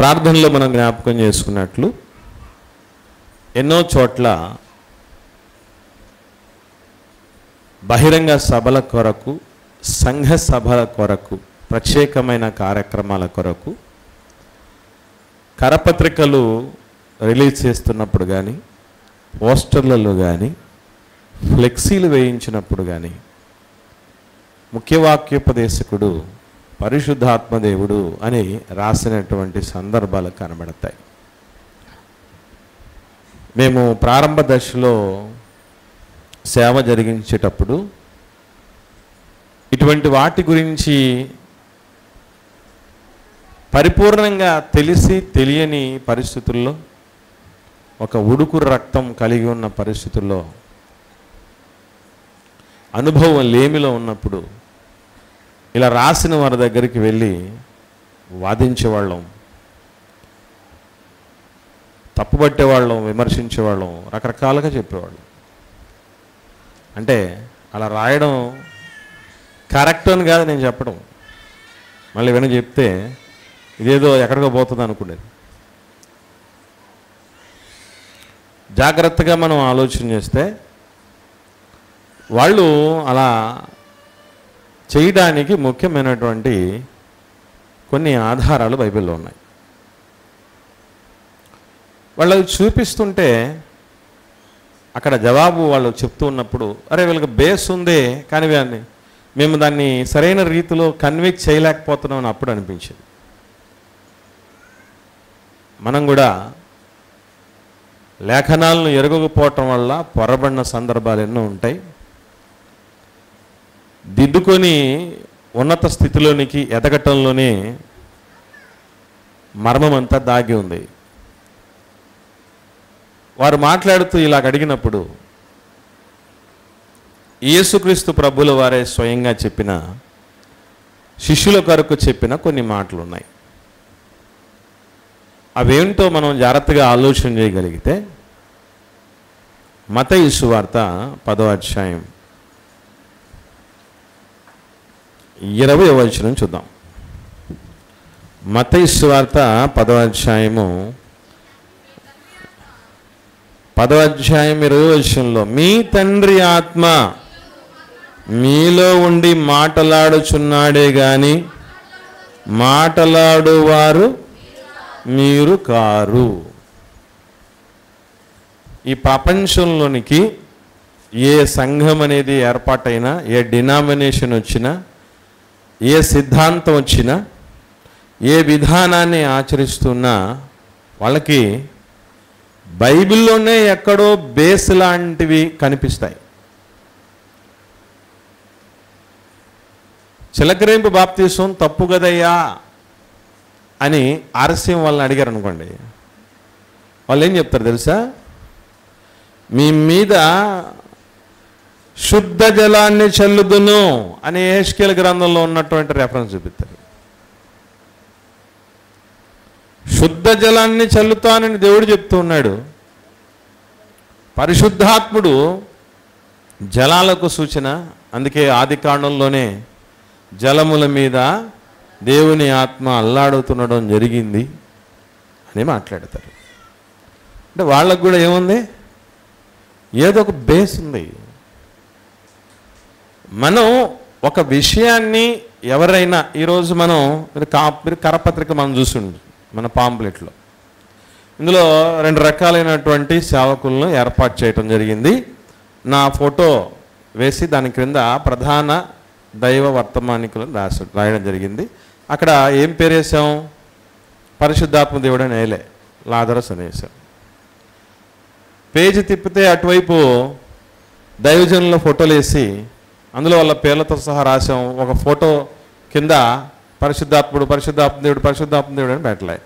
ప్రార్థనలో మనం జ్ఞాపకం చేసుకున్నట్లు ఎన్నో చోట్ల బహిరంగ సభల కొరకు, సంఘ సభల కొరకు, ప్రత్యేకమైన కార్యక్రమాల కొరకు కరపత్రికలు రిలీజ్ చేస్తున్నప్పుడు కానీ, పోస్టర్లలో కానీ, ఫ్లెక్సీలు వేయించినప్పుడు కానీ ముఖ్యవాక్యోపదేశకుడు పరిశుద్ధాత్మదేవుడు అని రాసినటువంటి సందర్భాలు కనబడతాయి. మేము ప్రారంభ దశలో సేవ జరిగించేటప్పుడు ఇటువంటి వాటి గురించి పరిపూర్ణంగా తెలిసి తెలియని పరిస్థితుల్లో, ఒక ఉడుకు రక్తం కలిగి ఉన్న పరిస్థితుల్లో, అనుభవం లేమిలో ఉన్నప్పుడు ఇలా రాసిన వారి దగ్గరికి వెళ్ళి వాదించేవాళ్ళం, తప్పుపట్టేవాళ్ళం, విమర్శించేవాళ్ళం, రకరకాలుగా చెప్పేవాళ్ళం. అంటే అలా రాయడం కరెక్ట్ అని కాదు నేను చెప్పడం, మళ్ళీ వెనక చెప్తే ఇదేదో ఎక్కడికో పోతుంది అనుకునేది. జాగ్రత్తగా మనం ఆలోచన చేస్తే వాళ్ళు అలా చేయడానికి ముఖ్యమైనటువంటి కొన్ని ఆధారాలు బైబిల్లో ఉన్నాయి. వాళ్ళు చూపిస్తుంటే అక్కడ జవాబు వాళ్ళు చెప్తూ ఉన్నప్పుడు, అరే వీళ్ళకి బేస్ ఉందే కానీ మేము దాన్ని సరైన రీతిలో కన్వే చేయలేకపోతున్నాం అని అప్పుడు అనిపించింది. మనం కూడా లేఖనాలను ఎరగకపోవటం వల్ల పొరబడిన సందర్భాలు ఎన్నో ఉంటాయి. దిద్దుకొని ఉన్నత స్థితిలోనికి ఎదగటంలోనే మర్మమంతా దాగి ఉంది. వారు మాట్లాడుతూ ఇలాగ అడిగినప్పుడు యేసుక్రీస్తు ప్రభుల వారే స్వయంగా చెప్పిన, శిష్యుల కొరకు చెప్పిన కొన్ని మాటలు ఉన్నాయి. అవేంటో మనం జాగ్రత్తగా ఆలోచన చేయగలిగితే మత్తయి సువార్త 10వ అధ్యాయం 20వ వచనం చూద్దాం. మత్తయి సువార్త 10వ అధ్యాయము 20వ వచనంలో, మీ తండ్రి ఆత్మ మీలో ఉండి మాటలాడుచున్నాడే గాని మాటలాడువారు మీరు కారు. ఈ ప్రపంచంలోనికి ఏ సంఘం అనేది ఏర్పాటైనా, ఏ డినామినేషన్ వచ్చినా, ఏ సిద్ధాంతం వచ్చినా, ఏ విధానాన్ని ఆచరిస్తున్నా వాళ్ళకి బైబిల్లోనే ఎక్కడో బేస్ లాంటివి కనిపిస్తాయి. చిలకరింపు బాప్తీసం తప్పు కదయ్యా అని ఆర్సీఎం వాళ్ళని అడిగారు అనుకోండి, వాళ్ళు ఏం చెప్తారు తెలుసా? మీ మీద శుద్ధ జలాన్ని చల్లుదును అని యెహెజ్కేలు గ్రంథంలో ఉన్నటువంటి రెఫరెన్స్ చూపిస్తారు. శుద్ధ జలాన్ని చల్లుతానని దేవుడు చెప్తూ ఉన్నాడు. పరిశుద్ధాత్ముడు జలాలకు సూచన. అందుకే ఆది కాండంలోనే జలముల మీద దేవుని ఆత్మ అల్లాడుతుండడం జరిగింది అని మాట్లాడతారు. అంటే వాళ్ళకు కూడా ఏముంది? ఏదో ఒక బేస్ ఉంది. మనం ఒక విషయాన్ని ఎవరైనా ఈరోజు మీరు కరపత్రిక మనం చూస్తుండే మన పాంప్లెట్లో, ఇందులో 2 రకాలైనటువంటి సేవకులను ఏర్పాటు చేయటం జరిగింది. నా ఫోటో వేసి దాని క్రింద ప్రధాన దైవ వర్తమానికులు రాయడం జరిగింది. అక్కడ ఏం పేరు వేసాం? పరిశుద్ధాత్మ దేవుడు అని వేయలే, లాజరస్ అని వేసాం. పేజీ తిప్పితే అటువైపు దైవజనుల ఫోటోలు వేసి అందులో వాళ్ళ పేర్లతో సహా రాసాం. ఒక ఫోటో కింద పరిశుద్ధాత్ముడు, పరిశుద్ధాత్మ దేవుడు, పరిశుద్ధాత్మ దేవుడు అని పెట్టలే.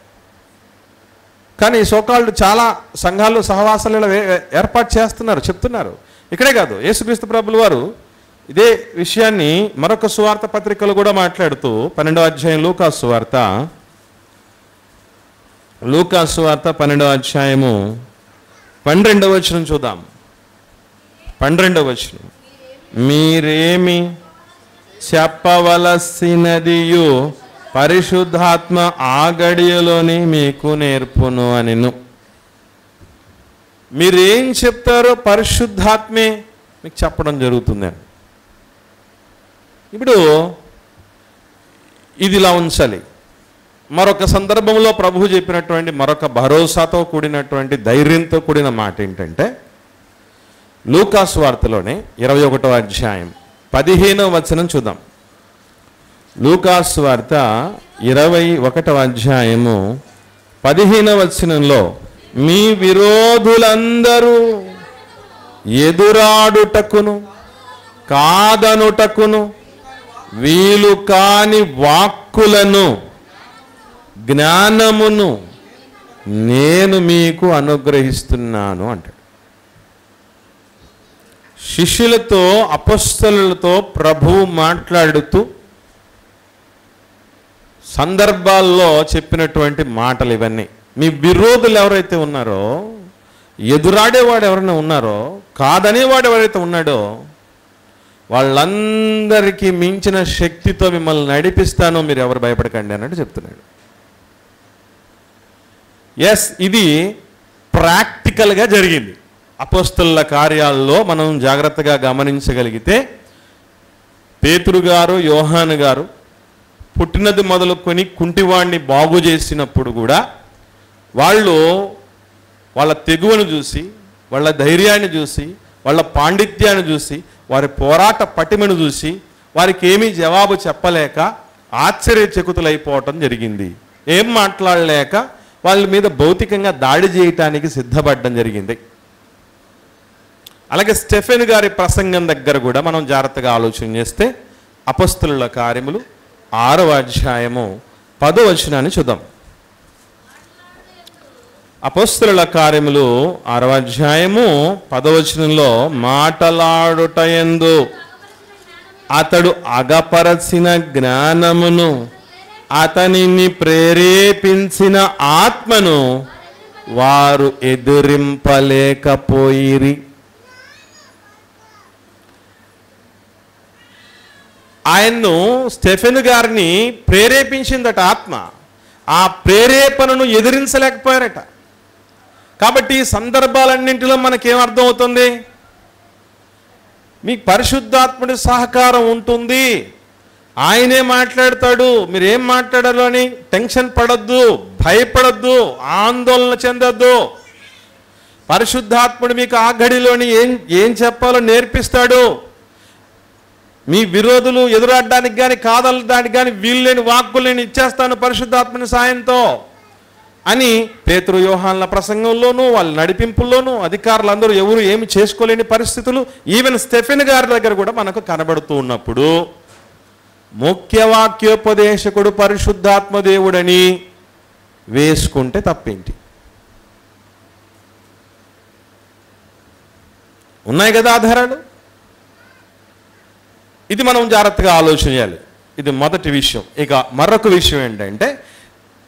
కానీ సోకాళ్ళు చాలా సంఘాలు సహవాసాలు ఏర్పాటు చేస్తున్నారు, చెప్తున్నారు. ఇక్కడే కాదు, యేసుక్రీస్తు ప్రభుల వారు ఇదే విషయాన్ని మరొక సువార్త పత్రికలు కూడా మాట్లాడుతూ 12వ అధ్యాయం లూకాసు సువార్త 12వ అధ్యాయము 12వ వచనం చూద్దాం. 12వ వచనం, మీరేమి చెప్పవలసినదియు పరిశుద్ధాత్మ ఆ గడియలోనే మీకు నేర్పును అనిను. మీరేం చెప్తారో పరిశుద్ధాత్మే మీకు చెప్పడం జరుగుతుంది. ఇప్పుడు ఇది ఇలా ఉంచాలి. మరొక సందర్భంలో ప్రభువు చెప్పినటువంటి మరొక భరోసాతో కూడినటువంటి ధైర్యంతో కూడిన మాట ఏంటంటే, లూకాసు వార్తలోనే 21వ అధ్యాయం 15వ వచనం చూద్దాం. లూకాసు వార్త 21వ అధ్యాయము 15వ వచనంలో, మీ విరోధులందరూ ఎదురాడుటకును కాదనుటకును వీలు కాని వాక్కులను జ్ఞానమును నేను మీకు అనుగ్రహిస్తున్నాను అంటాడు. శిష్యులతో అపొస్తలులతో ప్రభువు మాట్లాడుతూ సందర్భాల్లో చెప్పినటువంటి మాటలు ఇవన్నీ. మీ విరోధులు ఎవరైతే ఉన్నారో, ఎదురాడేవాడు ఎవరైనా ఉన్నారో, కాదనేవాడు ఎవరైతే ఉన్నాడో, వాళ్ళందరికీ మించిన శక్తితో మిమ్మల్ని నడిపిస్తానో, మీరు ఎవరు భయపడకండి అన్నట్టు చెప్తున్నాడు. ఎస్, ఇది ప్రాక్టికల్గా జరిగింది. అపోస్తలుల కార్యాల్లో మనం జాగ్రత్తగా గమనించగలిగితే, పేతురు గారు, యోహాను గారు పుట్టినది మొదలుకొని కుంటివాడిని బాగు చేసినప్పుడు కూడా వాళ్ళు వాళ్ళ తెగువను చూసి, వాళ్ళ ధైర్యాన్ని చూసి, వాళ్ళ పాండిత్యాన్ని చూసి, వారి పోరాట పటిమను చూసి వారికి ఏమీ జవాబు చెప్పలేక ఆశ్చర్యచకితులైపోవటం జరిగింది. ఏం మాట్లాడలేక వాళ్ళ మీద భౌతికంగా దాడి చేయటానికి సిద్ధపడడం జరిగింది. అలాగే స్టెఫెన్ గారి ప్రసంగం దగ్గర కూడా మనం జాగ్రత్తగా ఆలోచన చేస్తే, అపొస్తలుల కార్యములు 6వ అధ్యాయము 10వ వచనాన్ని చూద్దాం. అపొస్తలుల కార్యములు 6వ అధ్యాయము 10వ వచనంలో, మాటలాడుటయందు అతడు అగపరచిన జ్ఞానమును అతనిని ప్రేరేపించిన ఆత్మను వారు ఎదురింపలేకపోయిరి. ఆయన్ను, స్టెఫెన్ గారిని ప్రేరేపించిందట ఆత్మ. ఆ ప్రేరేపణను ఎదిరించలేకపోయారట. కాబట్టి ఈ సందర్భాలన్నింటిలో మనకేమర్థం అవుతుంది? మీకు పరిశుద్ధాత్ముడి సహకారం ఉంటుంది, ఆయనే మాట్లాడతాడు, మీరేం మాట్లాడాలో అని టెన్షన్ పడద్దు, భయపడద్దు, ఆందోళన చెందొద్దు. పరిశుద్ధాత్ముడు మీకు ఆ గడిలోని ఏం చెప్పాలో నేర్పిస్తాడు. మీ విరోధులు ఎదురాడడానికి కానీ కాదలడానికి కానీ వీల్లేని వాక్కులు నేను ఇచ్చేస్తాను పరిశుద్ధాత్మని సాయంతో అని పేతురు యోహాన్ల ప్రసంగంలోనూ, వాళ్ళ నడిపింపుల్లోనూ అధికారులందరూ ఎవరు ఏమి చేసుకోలేని పరిస్థితులు ఈవెన్ స్టెఫెన్ గారి దగ్గర కూడా మనకు కనబడుతూ ఉన్నప్పుడు, ముఖ్య వాక్యోపదేశకుడు పరిశుద్ధాత్మ దేవుడని వేసుకుంటే తప్పేంటి? ఉన్నాయి కదా ఆధారాలు. ఇది మనం జాగ్రత్తగా ఆలోచన చేయాలి. ఇది మొదటి విషయం. ఇక మరొక విషయం ఏంటంటే,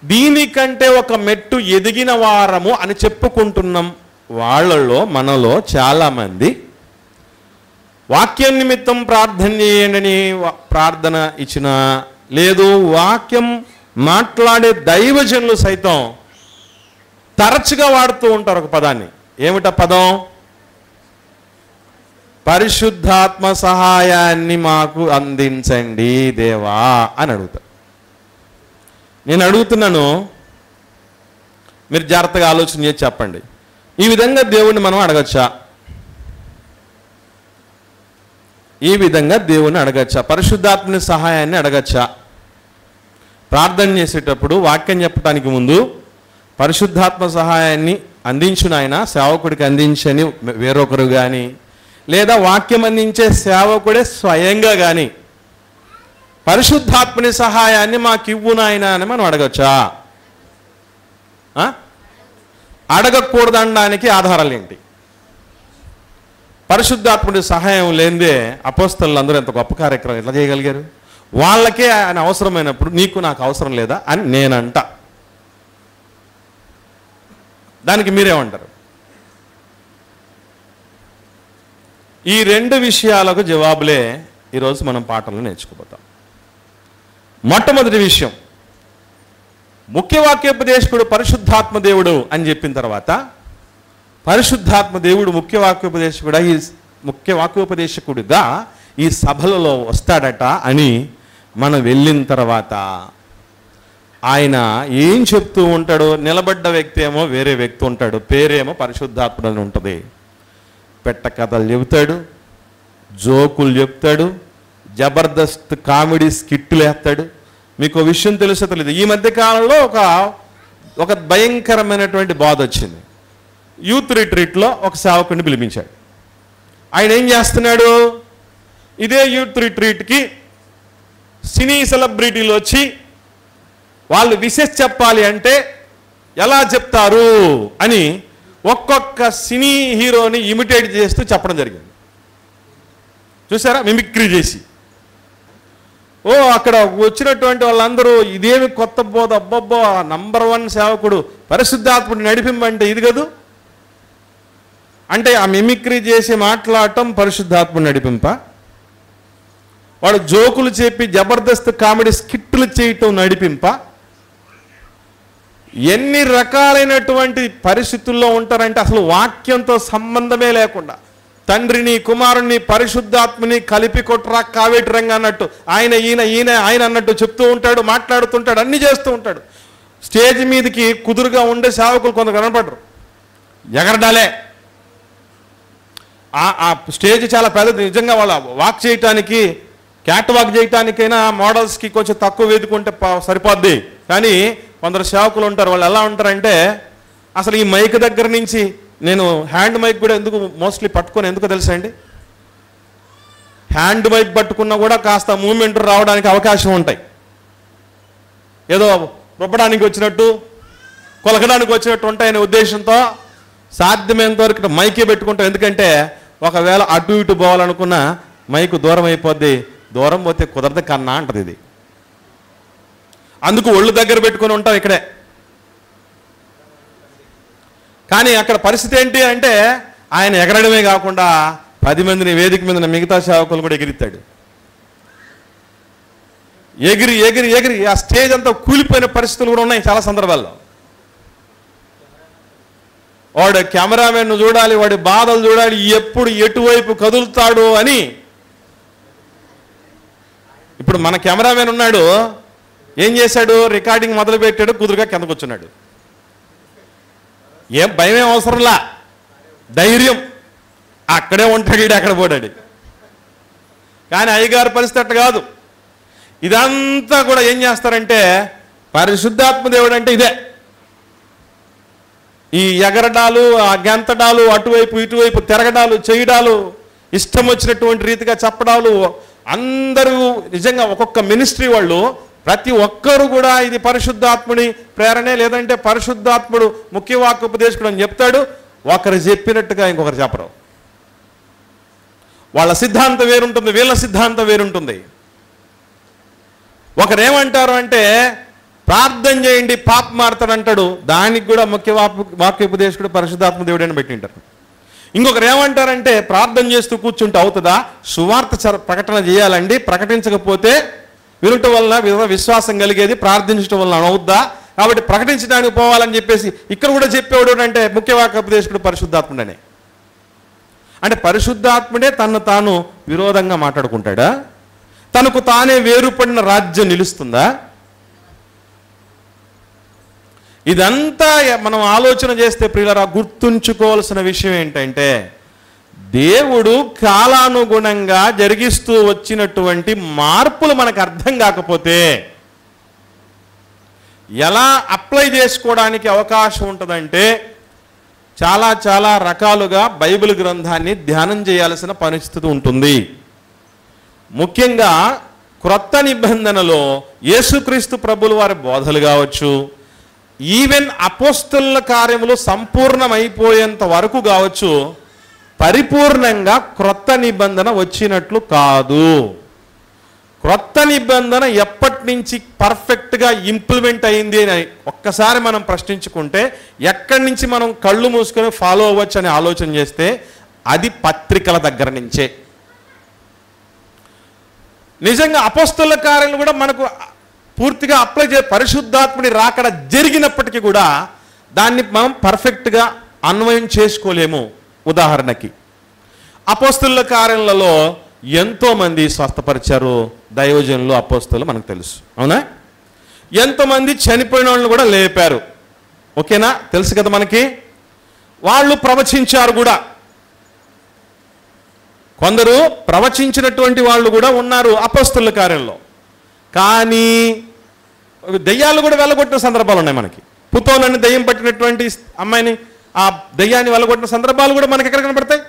దీనికంటే ఒక మెట్టు ఎదిగిన వారము అని చెప్పుకుంటున్నాం వాళ్ళలో, మనలో చాలామంది వాక్యం నిమిత్తం ప్రార్థన చేయండి ప్రార్థన ఇచ్చిన, లేదు వాక్యం మాట్లాడే దైవజనులు సైతం తరచుగా వాడుతూ ఉంటారు ఒక పదాన్ని. ఏమిటా పదం? పరిశుద్ధాత్మ సహాయాన్ని మాకు అందించండి దేవా అని అడుగుతారు. నేను అడుగుతున్నాను, మీరు జాగ్రత్తగా ఆలోచన చేసి చెప్పండి. ఈ విధంగా దేవుణ్ణి మనం అడగచ్చా? ఈ విధంగా దేవుణ్ణి అడగచ్చా? పరిశుద్ధాత్మని సహాయాన్ని అడగచ్చా? ప్రార్థన చేసేటప్పుడు వాక్యం చెప్పడానికి ముందు పరిశుద్ధాత్మ సహాయాన్ని అందించు నాయన, సేవకుడికి అందించని వేరొకరు కానీ, లేదా వాక్యం అందించే సేవకుడే స్వయంగా కానీ పరిశుద్ధాత్మని సహాయాన్ని మాకు ఇవ్వు నాయన అని మనం అడగచ్చా? అడగకూడదనడానికి ఆధారాలు ఏంటి? పరిశుద్ధాత్ముడి సహాయం లేనిదే అపోస్తలులందరూ ఎంత గొప్ప కార్యక్రమం ఎట్లా చేయగలిగారు? వాళ్ళకే ఆయన అవసరమైనప్పుడు నీకు నాకు అవసరం లేదా అని నేనంట. దానికి మీరేమంటారు? ఈ రెండు విషయాలకు జవాబులే ఈరోజు మనం పాఠంలో నేర్చుకోబోతాం. మొట్టమొదటి విషయం, ముఖ్య వాక్యోపదేశకుడు పరిశుద్ధాత్మ దేవుడు అని చెప్పిన తర్వాత పరిశుద్ధాత్మ దేవుడు ముఖ్య వాక్యోపదేశకుడిగా ఈ సభలలో వస్తాడట అని మనం వెళ్ళిన తర్వాత ఆయన ఏం చెప్తూ ఉంటాడో, నిలబడ్డ వ్యక్తి ఏమో వేరే వ్యక్తి ఉంటాడు, పేరేమో పరిశుద్ధాత్ముడు అని ఉంటుంది. పెట్ట కథలు చెబుతాడు, జోకులు చెప్తాడు, జబర్దస్త్ కామెడీ స్కిట్లు వేస్తాడు. మీకు విషయం తెలుసో తెలియదు, ఈ మధ్య కాలంలో ఒక భయంకరమైనటువంటి బాధ వచ్చింది. యూత్ రిట్రీట్లో ఒక సేవకుడిని పిలిపించాడు. ఆయన ఏం చేస్తున్నాడు, ఇదే యూత్ రిట్రీట్కి సినీ సెలబ్రిటీలు వచ్చి వాళ్ళు విశేష చెప్పాలి అంటే ఎలా చెప్తారు అని ఒక్కొక్క సినీ హీరోని ఇమిటేట్ చేస్తూ చెప్పడం జరిగింది. చూసారా, మిమిక్రీ చేసి. అక్కడ వచ్చినటువంటి వాళ్ళందరూ ఇదేమి కొత్త బోధ, అబ్బబ్బో నంబర్ 1 సేవకుడు పరిశుద్ధాత్ముడు నడిపింపంటే ఇది కదూ అంటే ఆ మిమిక్రీ చేసి మాట్లాడటం పరిశుద్ధాత్ముడు నడిపింప, వాడు జోకులు చెప్పి జబర్దస్త్ కామెడీ స్కిట్లు చేయటం నడిపింప. ఎన్ని రకాలైనటువంటి పరిస్థితుల్లో ఉంటారంటే అసలు వాక్యంతో సంబంధమే లేకుండా తండ్రిని కుమారుణ్ణి పరిశుద్ధాత్మని కలిపి కొట్టరా కావేటి రంగ అన్నట్టు ఆయన అన్నట్టు చెప్తూ ఉంటాడు, మాట్లాడుతుంటాడు, అన్ని చేస్తూ ఉంటాడు. స్టేజ్ మీదకి కుదురుగా ఉండే సేవకులు కొందరు కనపడరు, ఎగరడాలే. ఆ స్టేజ్ చాలా పెద్దది, నిజంగా వాళ్ళ వాక్ చేయటానికి క్యాట్ వాక్ చేయటానికైనా మోడల్స్కి కొంచెం తక్కువ వేదుకుంటే సరిపోద్ది. కానీ కొందరు సేవకులు ఉంటారు, వాళ్ళు ఎలా ఉంటారంటే అసలు ఈ మైక్ దగ్గర నుంచి, నేను హ్యాండ్ మైక్ కూడా ఎందుకు మోస్ట్లీ పట్టుకొని ఎందుకో తెలుసా అండి, హ్యాండ్ మైక్ పట్టుకున్నా కూడా కాస్త మూమెంట్ రావడానికి అవకాశం ఉంటాయి. ఏదో రుబ్బడానికి వచ్చినట్టు కొలకడానికి వచ్చినట్టు ఉంటాయనే ఉద్దేశంతో సాధ్యమైనంత వరకు మైకే పెట్టుకుంటాం. ఎందుకంటే ఒకవేళ అటు ఇటు పోవాలనుకున్న మైకు దూరం అయిపోద్ది, దూరం పోతే కుదరదు కన్నా అంటది ఇది. అందుకు ఒళ్ళు దగ్గర పెట్టుకొని ఉంటాం ఇక్కడే. కానీ అక్కడ పరిస్థితి ఏంటి అంటే ఆయన ఎగరడమే కాకుండా 10 మందిని వేదిక మీద మిగతా సేవకులు కూడా ఎగిరిస్తాడు. ఎగిరి ఎగిరి ఎగిరి ఆ స్టేజ్ అంతా కూలిపోయిన పరిస్థితులు కూడా ఉన్నాయి చాలా సందర్భాల్లో. వాడు కెమెరామెన్ చూడాలి, వాడి బాధలు చూడాలి, ఎప్పుడు ఎటువైపు కదులుతాడు అని. ఇప్పుడు మన కెమెరామెన్ ఉన్నాడు, ఏం చేశాడు, రికార్డింగ్ మొదలు పెట్టాడు, కుదురుగా కిందకు వచ్చున్నాడు. ఏం భయం ఏం అవసరంలా, ధైర్యం. అక్కడే ఉంటాడు, అక్కడ పోడాడు. కానీ అయ్యగారి పరిస్థితి అట్ట కాదు. ఇదంతా కూడా ఏం చేస్తారంటే పరిశుద్ధాత్మ దేవుడు అంటే ఇదే. ఈ ఎగరడాలు, ఆ గెంతడాలు, అటువైపు ఇటువైపు తిరగడాలు, చేయడాలు, ఇష్టం వచ్చినటువంటి రీతిగా చెప్పడాలు, అందరూ నిజంగా ఒక్కొక్క మినిస్ట్రీ వాళ్ళు ప్రతి ఒక్కరు కూడా ఇది పరిశుద్ధాత్ముడి ప్రేరణే, లేదంటే పరిశుద్ధాత్ముడు ముఖ్య వాక్యోపదేశకుడు అని చెప్తాడు. ఒకరు చెప్పినట్టుగా ఇంకొకరు చెప్పరు. వాళ్ళ సిద్ధాంతం వేరుంటుంది, వీళ్ళ సిద్ధాంతం వేరుంటుంది. ఒకరేమంటారు అంటే ప్రార్థన చేయండి పాప మారుతాడు అంటాడు, దానికి కూడా ముఖ్య వాక్యోపదేశకుడు పరిశుద్ధాత్మ దేవుడు అని పెట్టింటారు. ఇంకొకరు ఏమంటారంటే ప్రార్థన చేస్తూ కూర్చుంటే అవుతుందా, సువార్త ప్రకటన చేయాలండి, ప్రకటించకపోతే వినటం వలన విశ్వాసం కలిగేది, ప్రార్థించడం వలన అవుద్దా, కాబట్టి ప్రకటించడానికి పోవాలని చెప్పేసి ఇక్కడ కూడా చెప్పేవాడు అంటే ముఖ్య వాక్యోపదేశకుడు పరిశుద్ధాత్ముడనే. అంటే పరిశుద్ధాత్ముడే తను తాను విరోధంగా మాట్లాడుకుంటాడా? తనకు తానే వేరుపడిన రాజ్యం నిలుస్తుందా? ఇదంతా మనం ఆలోచన చేస్తే ప్రియులారా గుర్తుంచుకోవాల్సిన విషయం ఏంటంటే దేవుడు కాలానుగుణంగా జరిగిస్తూ వచ్చినటువంటి మార్పులు మనకు అర్థం కాకపోతే ఎలా అప్లై చేసుకోవడానికి అవకాశం ఉంటుందంటే చాలా చాలా రకాలుగా బైబిల్ గ్రంథాన్ని ధ్యానం చేయాల్సిన పరిస్థితి ఉంటుంది. ముఖ్యంగా క్రొత్త నిబంధనలో యేసుక్రీస్తు ప్రభుల వారి బోధలు కావచ్చు, ఈవెన్ అపోస్తలుల కార్యములు సంపూర్ణమైపోయేంత వరకు కావచ్చు, పరిపూర్ణంగా క్రొత్త నిబంధన వచ్చినట్లు కాదు. క్రొత్త నిబంధన ఎప్పటి నుంచి పర్ఫెక్ట్గా ఇంప్లిమెంట్ అయింది అని ఒక్కసారి మనం ప్రశ్నించుకుంటే ఎక్కడి నుంచి మనం కళ్ళు మూసుకొని ఫాలో అవ్వచ్చు అని ఆలోచన చేస్తే అది పత్రికల దగ్గర నుంచే. నిజంగా అపోస్తలుల కార్యాలు కూడా మనకు పూర్తిగా అప్లై పరిశుద్ధాత్ముడి రాకడ జరిగినప్పటికీ కూడా దాన్ని మనం పర్ఫెక్ట్గా అన్వయం చేసుకోలేము. ఉదాహరణకి అపోస్తలుల కార్యాలలో ఎంతోమంది స్వస్థపరిచారు దైవజనులు, అపోస్తలు, మనకు తెలుసు, అవునా? ఎంతోమంది చనిపోయిన వాళ్ళని కూడా లేపారు, ఓకేనా? తెలుసు కదా మనకి. వాళ్ళు ప్రవచించారు కూడా, కొందరు ప్రవచించినటువంటి వాళ్ళు కూడా ఉన్నారు అపోస్తలుల కార్యంలో. కానీ దెయ్యాలు కూడా వెళ్ళగొట్టిన సందర్భాలు ఉన్నాయి మనకి. పుతోలని దెయ్యం పట్టినటువంటి అమ్మాయిని, ఆ దెయ్యాన్ని వెళ్ళగొట్టిన సందర్భాలు కూడా మనకి ఎక్కడ కనబడతాయి?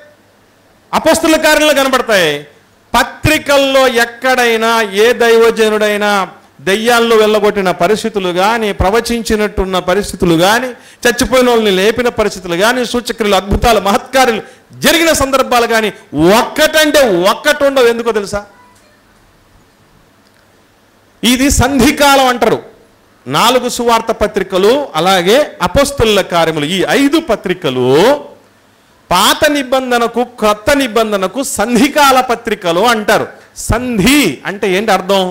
అపోస్తలుల కార్యంలో కనబడతాయి. పత్రికల్లో ఎక్కడైనా ఏ దైవజనుడైనా దెయ్యాల్లో వెళ్ళగొట్టిన పరిస్థితులు కానీ, ప్రవచించినట్టున్న పరిస్థితులు కానీ, చచ్చిపోయిన వాళ్ళని లేపిన పరిస్థితులు కానీ, సూచక్రియలు, అద్భుతాలు, మహత్కార్యాలు జరిగిన సందర్భాలు కానీ ఒక్కటంటే ఒక్కటి ఉండవు. ఎందుకో తెలుసా? ఇది సంధికాలం అంటారు. 4 సువార్త పత్రికలు, అలాగే అపోస్తలుల కార్యములు, ఈ 5 పత్రికలు పాత నిబంధనకు కొత్త నిబంధనకు సంధికాల పత్రికలు అంటారు. సంధి అంటే ఏంటి అర్థం?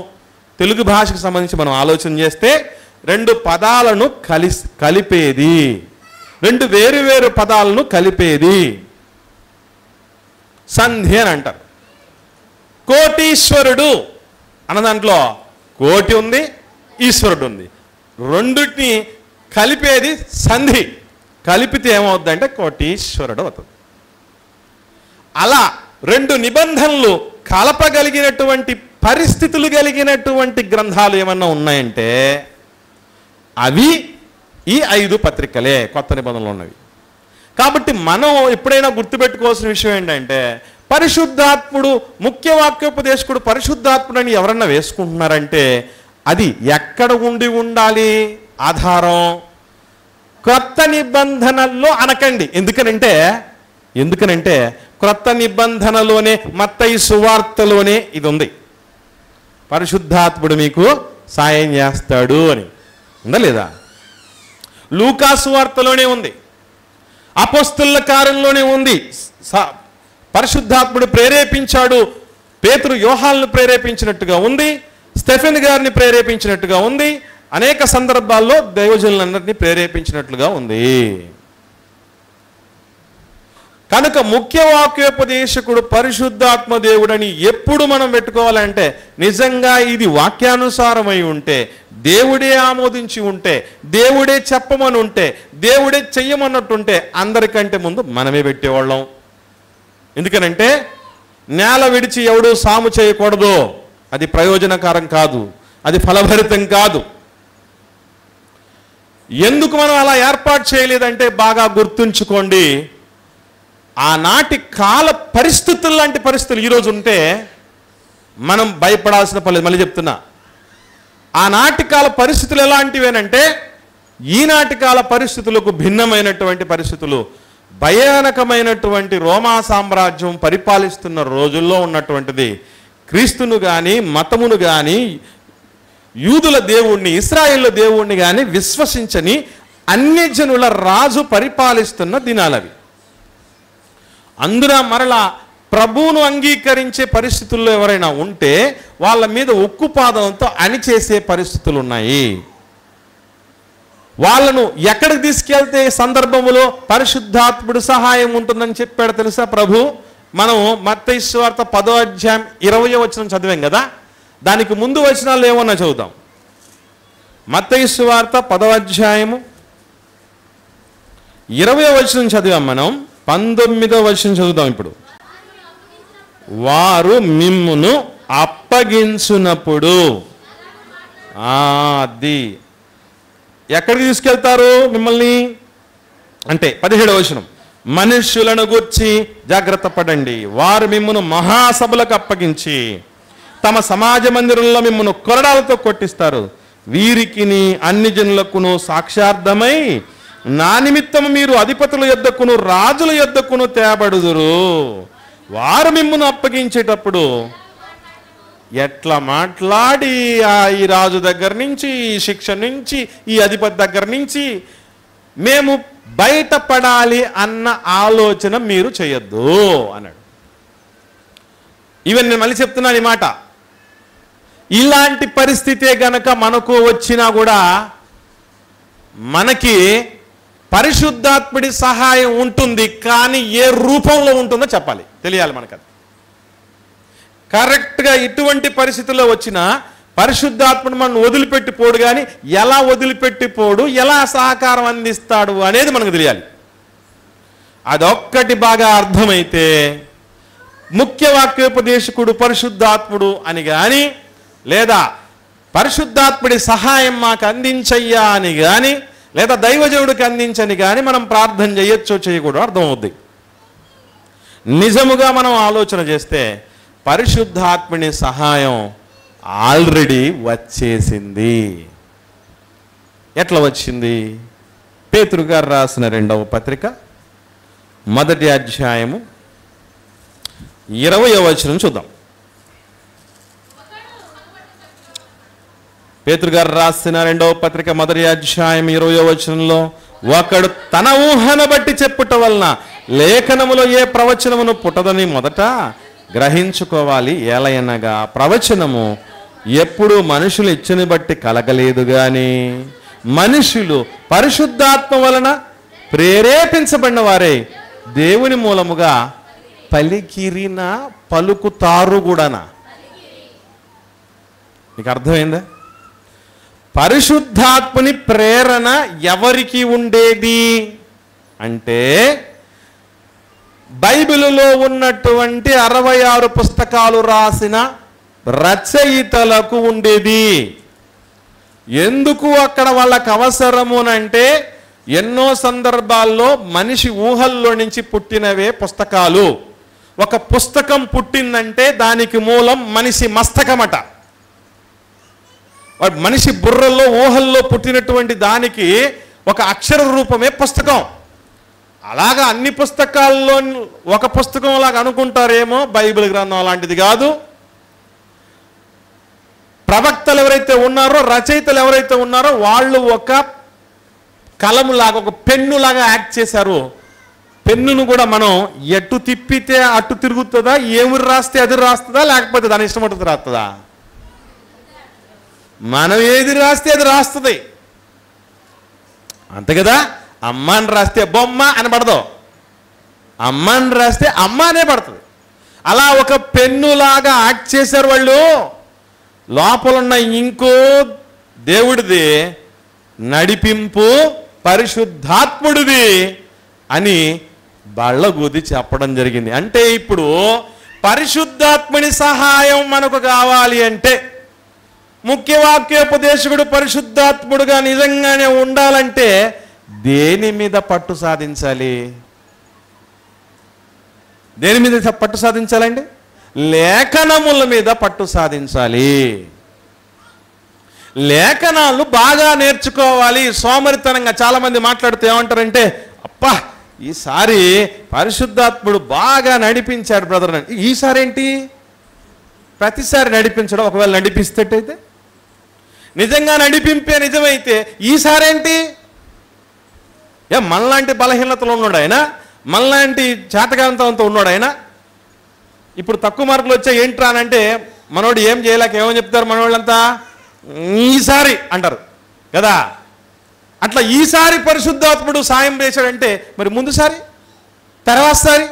తెలుగు భాషకు సంబంధించి మనం ఆలోచన చేస్తే 2 పదాలను కలిపేది, 2 వేరు పదాలను కలిపేది సంధి అని అంటారు. కోటీశ్వరుడు అన్న దాంట్లో కోటి ఉంది, ఈశ్వరుడు ఉంది, రెండుని కలిపేది సంధి. కలిపితే ఏమవుద్దంటే కోటీశ్వరుడు అవుతుంది. అలా 2 నిబంధనలు కలపగలిగినటువంటి పరిస్థితులు కలిగినటువంటి గ్రంథాలు ఏమన్నా ఉన్నాయంటే అవి ఈ 5 పత్రికలే, కొత్త నిబంధనలు ఉన్నవి. కాబట్టి మనం ఎప్పుడైనా గుర్తుపెట్టుకోవాల్సిన విషయం ఏంటంటే, పరిశుద్ధాత్ముడు, ముఖ్య వాక్యోపదేశకుడు పరిశుద్ధాత్ముడు అని ఎవరన్నా వేసుకుంటున్నారంటే అది ఎక్కడ ఉండి ఉండాలి? ఆధారం క్రొత్త నిబంధనల్లో అనకండి. ఎందుకనంటే క్రొత్త నిబంధనలోనే, మత్తయి సువార్తలోనే ఇది ఉంది. పరిశుద్ధాత్ముడు మీకు సాయం చేస్తాడు అని ఉందా లేదా? లూకా సువార్తలోనే ఉంది, అపోస్తలుల కార్యంలోనే ఉంది. పరిశుద్ధాత్ముడు ప్రేరేపించాడు, పేతురు యోహాన్ను ప్రేరేపించినట్టుగా ఉంది, స్టెఫెన్ గారిని ప్రేరేపించినట్టుగా ఉంది, అనేక సందర్భాల్లో దైవజనులందరినీ ప్రేరేపించినట్లుగా ఉంది. కనుక ముఖ్య వాక్యోపదేశకుడు పరిశుద్ధాత్మ దేవుడని ఎప్పుడు మనం పెట్టుకోవాలంటే, నిజంగా ఇది వాక్యానుసారమై ఉంటే, దేవుడే ఆమోదించి ఉంటే, దేవుడే చెప్పమని ఉంటే, దేవుడే చెయ్యమన్నట్టుంటే అందరికంటే ముందు మనమే పెట్టేవాళ్ళం. ఎందుకనంటే నేల విడిచి ఎవడు సాము చేయకూడదు, అది ప్రయోజనకరం కాదు, అది ఫలభరితం కాదు. ఎందుకు మనం అలా ఏర్పాటు చేయలేదంటే బాగా గుర్తుంచుకోండి, ఆనాటి కాల పరిస్థితులు లాంటి పరిస్థితులు ఈరోజు ఉంటే మనం భయపడాల్సిన పని లేదు. మళ్ళీ చెప్తున్నా, ఆనాటి కాల పరిస్థితులు ఎలాంటివేనంటే ఈనాటి కాల పరిస్థితులకు భిన్నమైనటువంటి పరిస్థితులు. భయానకమైనటువంటి రోమా సామ్రాజ్యం పరిపాలిస్తున్న రోజుల్లో ఉన్నటువంటిది. క్రీస్తును కానీ, మతమును కానీ, యూదుల దేవుణ్ణి, ఇశ్రాయేలు దేవుణ్ణి కానీ విశ్వసించని అన్యజనుల రాజు పరిపాలిస్తున్న దినాలవి. అందున మరలా ప్రభువును అంగీకరించే పరిస్థితుల్లో ఎవరైనా ఉంటే వాళ్ళ మీద ఉక్కుపాదంతో అణిచేసే పరిస్థితులు ఉన్నాయి. వాళ్ళను ఎక్కడికి తీసుకెళ్తే సందర్భములో పరిశుద్ధాత్ముడు సహాయం ఉంటుందని చెప్పాడు తెలుసా ప్రభు? మనం మత్తయి సువార్త 10వ అధ్యాయం 20వ వచనం చదివాం కదా, దానికి ముందు వచనాలు ఏమన్నా చదువుదాం. మత్తయి సువార్త 10వ అధ్యాయము 20వ వచనం చదివాం మనం, 19వ వచనం చదువుదాం ఇప్పుడు. వారు మిమ్మును అప్పగించునప్పుడు, అది ఎక్కడికి తీసుకెళ్తారు మిమ్మల్ని అంటే 17వ వచనం, మనుష్యులను గూర్చి జాగ్రత్త పడండి, వారు మిమ్మును మహాసభలకు అప్పగించి తమ సమాజ మందిరంలో మిమ్మును కొరడాలతో కొట్టిస్తారు. వీరికిని అన్ని జనులకును సాక్షార్థమై నా నిమిత్తము మీరు అధిపతుల యొద్దకును రాజుల యొద్దకును తేబడుదురు. వారు మిమ్మును అప్పగించేటప్పుడు ఎట్లా మాట్లాడి ఈ రాజు దగ్గర నుంచి, ఈ శిక్ష నుంచి, ఈ అధిపతి దగ్గర నుంచి మేము బయటపడాలి అన్న ఆలోచన మీరు చేయొద్దు అన్నాడు. ఈవెన్ నేను మళ్ళీ చెప్తున్నాను ఈ మాట. ఇలాంటి పరిస్థితే గనక మనకు వచ్చినా కూడా మనకి పరిశుద్ధాత్ముడి సహాయం ఉంటుంది, కానీ ఏ రూపంలో ఉంటుందో చెప్పాలి, తెలియాలి మనకు. అది కరెక్ట్గా ఇటువంటి పరిస్థితుల్లో వచ్చినా పరిశుద్ధాత్ముడు మనం వదిలిపెట్టిపోడు, కానీ ఎలా వదిలిపెట్టిపోడు, ఎలా సహకారం అందిస్తాడు అనేది మనకు తెలియాలి. అదొక్కటి బాగా అర్థమైతే ముఖ్య వాక్యోపదేశకుడు పరిశుద్ధాత్ముడు అని కానీ, లేదా పరిశుద్ధాత్ముడి సహాయం మాకు అందించయ్యా అని కానీ, లేదా దైవజనుడికి అందించని కానీ మనం ప్రార్థన చేయొచ్చో చేయకూడదు అర్థమవుద్ది. నిజముగా మనం ఆలోచన చేస్తే పరిశుద్ధాత్ముని సహాయం ఆల్రెడీ వచ్చేసింది. ఎట్లా వచ్చింది? పేతురు గారు రాసిన 2వ పత్రిక 1వ అధ్యాయము 20వ వచనం చూద్దాం. పేతురు గారు రాసిన 2వ పత్రిక 1వ అధ్యాయం 20వ వచనంలో, ఒకడు తన ఊహను బట్టి చెప్పుట వలన లేఖనములో ఏ ప్రవచనమును పుట్టదని మొదట గ్రహించుకోవాలి. ఏలయనగా ప్రవచనము ఎప్పుడు మనుషులు ఇచ్చని బట్టి కలగలేదు గాని మనుషులు పరిశుద్ధాత్మ వలన ప్రేరేపించబడిన వారే దేవుని మూలముగా పలికిరిన పలుకుతారు కూడానా. నీకు అర్థమైందా? పరిశుద్ధాత్మని ప్రేరణ ఎవరికి ఉండేది అంటే బైబిలులో ఉన్నటువంటి 66 పుస్తకాలు రాసిన రచయితలకు ఉండేది. ఎందుకు అక్కడ వాళ్ళకు అవసరమునంటే ఎన్నో సందర్భాల్లో మనిషి ఊహల్లో నుంచి పుట్టినవే పుస్తకాలు. ఒక పుస్తకం పుట్టిందంటే దానికి మూలం మనిషి మస్తకమట. మనిషి బుర్రల్లో ఊహల్లో పుట్టినటువంటి దానికి ఒక అక్షర రూపమే పుస్తకం. అలాగా అన్ని పుస్తకాల్లో ఒక పుస్తకం లాగా అనుకుంటారేమో, బైబిల్ గ్రంథం అలాంటిది కాదు. ప్రవక్తలు ఎవరైతే ఉన్నారో, రచయితలు ఎవరైతే ఉన్నారో వాళ్ళు ఒక కలములాగా, ఒక పెన్నులాగా యాక్ట్ చేశారు. పెన్నును కూడా మనం ఎటు తిప్పితే అటు తిరుగుతుందా, ఏమి రాస్తే అది రాస్తుందా, లేకపోతే దాని ఇష్టం ఉంటుంది రాస్తుందా? మనం ఏది రాస్తే అది రాస్తుంది, అంతే కదా. అమ్మ అని రాస్తే బొమ్మ అని పడదు, అమ్మ అని రాస్తే అమ్మ అనే పడుతుంది. అలా ఒక పెన్నులాగా యాక్ట్ చేశారు వాళ్ళు. లోపలున్న ఇంకో దేవుడిది, నడిపింపు పరిశుద్ధాత్ముడిది అని బళ్ళగూది చెప్పడం జరిగింది. అంటే ఇప్పుడు పరిశుద్ధాత్ముని సహాయం మనకు కావాలి అంటే, ముఖ్య వాక్యోపదేశకుడు పరిశుద్ధాత్ముడుగా నిజంగానే ఉండాలంటే దేని మీద పట్టు సాధించాలి? దేని మీద పట్టు సాధించాలండి? లేఖనముల మీద పట్టు సాధించాలి. లేఖనాలు బాగా నేర్చుకోవాలి. సోమరితనంగా చాలామంది మాట్లాడుతూ ఏమంటారంటే, అప్పా ఈసారి పరిశుద్ధాత్ముడు బాగా నడిపించాడు బ్రదర్ అని. ఈసారి ఏంటి? ప్రతిసారి నడిపించడం. ఒకవేళ నడిపిస్తేటైతే, నిజంగా నడిపింపే నిజమైతే ఈసారేంటి? మనలాంటి బలహీనతలు ఉన్నాడు ఆయన, మనలాంటి చేతకాంతంతో ఉన్నాడు ఆయన. ఇప్పుడు తక్కువ మార్కులు వచ్చాయి ఏంట్రా అని అంటే మనోడు ఏం చేయలేక ఏమని చెప్తారు మనోళ్ళంతా? ఈసారి అంటారు కదా. అట్లా ఈసారి పరిశుద్ధాత్ముడు సాయం చేశాడంటే మరి ముందుసారి, తర్వాత సారి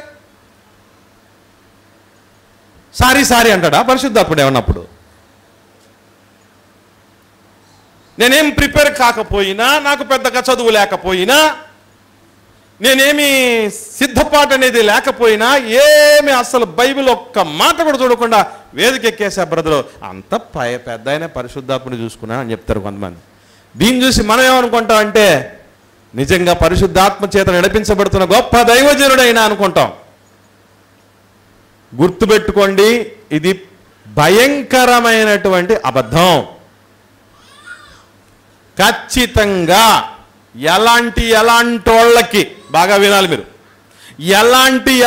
సారీ అంటాడా పరిశుద్ధాత్ముడు ఏమన్నప్పుడు? నేనేం ప్రిపేర్ కాకపోయినా, నాకు పెద్దగా చదువు లేకపోయినా, నేనేమి సిద్ధపాటు అనేది లేకపోయినా, ఏమి అసలు బైబిల్ ఒక్క మాట కూడా చూడకుండా వేదిక ఎక్కేసా బ్రదరు, అంత పెద్ద ఆయన పరిశుద్ధాత్ముని చూసుకున్నా అని చెప్తారు కొంతమంది. దీన్ని చూసి మనం ఏమనుకుంటాం అంటే నిజంగా పరిశుద్ధాత్మ చేత నడిపించబడుతున్న గొప్ప దైవజనుడైనా అనుకుంటాం. గుర్తుపెట్టుకోండి, ఇది భయంకరమైనటువంటి అబద్ధం. ఖచ్చితంగా ఎలాంటోళ్ళకి, బాగా వినాలి మీరు,